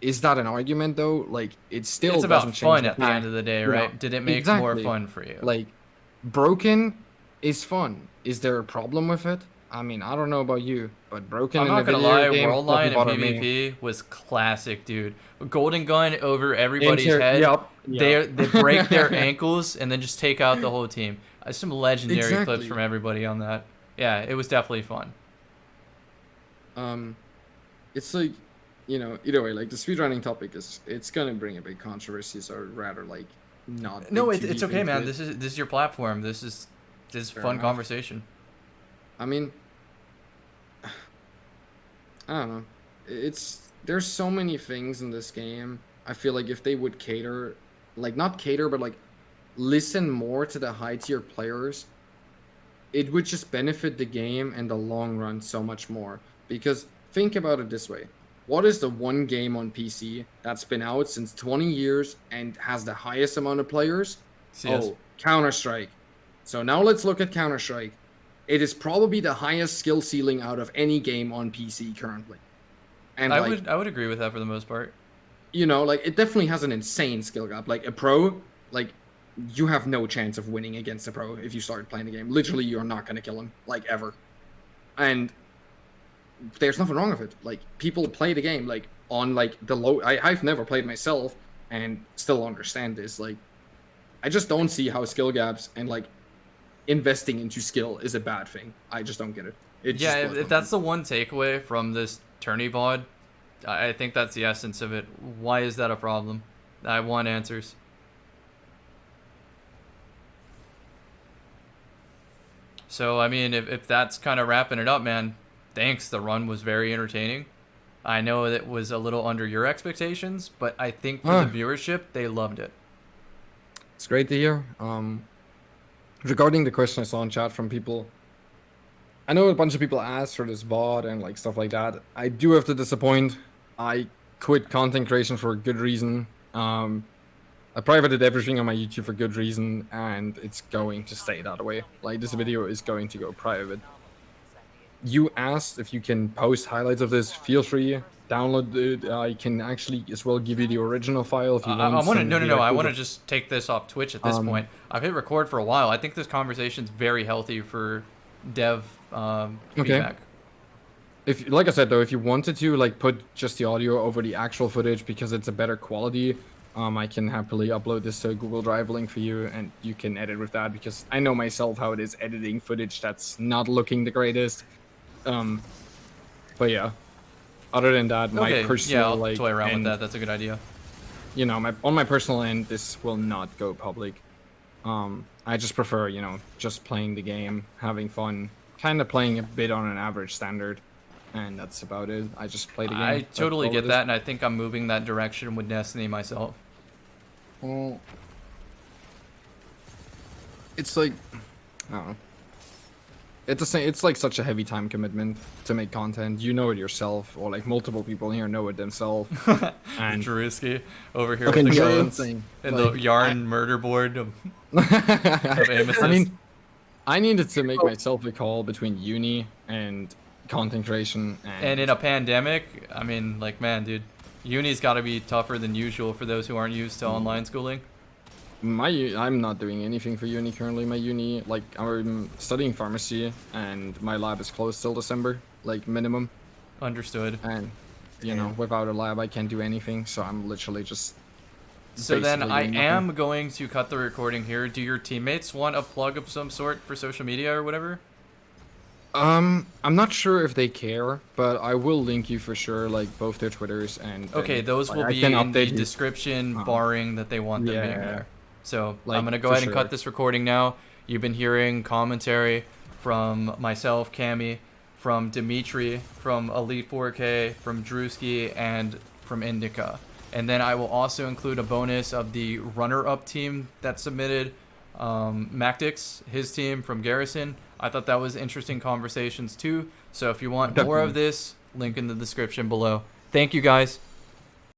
Is that an argument though? Like, it still it's doesn't about change fun the at the fact, end of the day, you know, right? Did it make more fun for you? Like, broken is fun. Is there a problem with it? I mean, I don't know about you, but broken I'm in a not gonna video lie, game Worldline doesn't and bother me. PvP was classic, dude. Golden gun over everybody's head. Yep. They break their ankles and then just take out the whole team. Some legendary clips from everybody on that. Yeah, it was definitely fun. It's like, you know, either way, like, the speedrunning topic it's gonna bring a big controversy, so I'd rather like not. No, dig too it's deep okay, into man. it. This is your platform. This is fun enough. conversation. I mean, I don't know. There's so many things in this game. I feel like if they would cater, like, not cater, but like listen more to the high tier players, it would just benefit the game in the long run so much more. Because think about it this way. What is the one game on PC that's been out since 20 years and has the highest amount of players? CS. Oh, Counter-Strike. So now let's look at Counter-Strike. It is probably the highest skill ceiling out of any game on PC currently. And I would agree with that for the most part. You know, like, it definitely has an insane skill gap. Like, a pro, like, you have no chance of winning against a pro if you start playing the game. Literally, you're not going to kill him, like, ever. And there's nothing wrong with it. Like, people play the game, like, on, like, the low... I've never played myself and still understand this. Like, I just don't see how skill gaps and, like, investing into skill is a bad thing. I just don't get it. Yeah, if that's the one takeaway from this Tourney VOD, I think that's the essence of it. Why is that a problem? I want answers. So, I mean, if that's kind of wrapping it up, man, thanks. The run was very entertaining. I know it was a little under your expectations, but I think for the viewership, they loved it. It's great to hear. Regarding the question I saw in chat from people, I know a bunch of people asked for this VOD and like stuff like that. I do have to disappoint. I quit content creation for a good reason. I privated everything on my YouTube for good reason, and it's going to stay that way. Like, this video is going to go private. You asked if you can post highlights of this. Feel free, download it. I can actually as well give you the original file if you want. I want to just take this off Twitch at this point. I've hit record for a while. I think this conversation's very healthy for dev feedback. If, like I said though, if you wanted to like put just the audio over the actual footage because it's a better quality, I can happily upload this to a Google Drive link for you, and you can edit with that, because I know myself how it is editing footage that's not looking the greatest. But yeah, other than that, my Okay, personal yeah, I'll like toy around with end, that. That's a good idea. you know, on my personal end, this will not go public. I just prefer, you know, just playing the game, having fun, kind of playing a bit on an average standard, and that's about it. I just play the game. I That's totally all get it is. that, and I think I'm moving that direction with Destiny myself. Well, it's like, I don't know. It's the same. It's like such a heavy time commitment to make content. You know it yourself, or like multiple people here know it themselves. And Drewsky over here Okay, with the Joe. codes Insane. and Like, the yarn murder board of I mean, I needed to make myself a call between uni and content creation. And in a pandemic, I mean, like, man, dude, uni's got to be tougher than usual for those who aren't used to online schooling. I'm not doing anything for uni currently. My uni, like, I'm studying pharmacy, and my lab is closed till December, like minimum. Understood. And you know, without a lab, I can't do anything. So I'm literally just. So then basically I doing am nothing. going to cut the recording here. Do your teammates want a plug of some sort for social media or whatever? I'm not sure if they care, but I will link you for sure, like both their Twitters and. Okay, those will I be can in the update you. description, barring that they want them being Yeah. there. So Like, I'm gonna go for ahead and cut sure. this recording now. You've been hearing commentary from myself, Cammy, from Dimitri, from Elite 4K, from Drewsky, and from Indica. And then I will also include a bonus of the runner-up team that submitted, Mactics, his team from Garrison. I thought that was interesting conversations too. So if you want more of this, link in the description below. Thank you guys.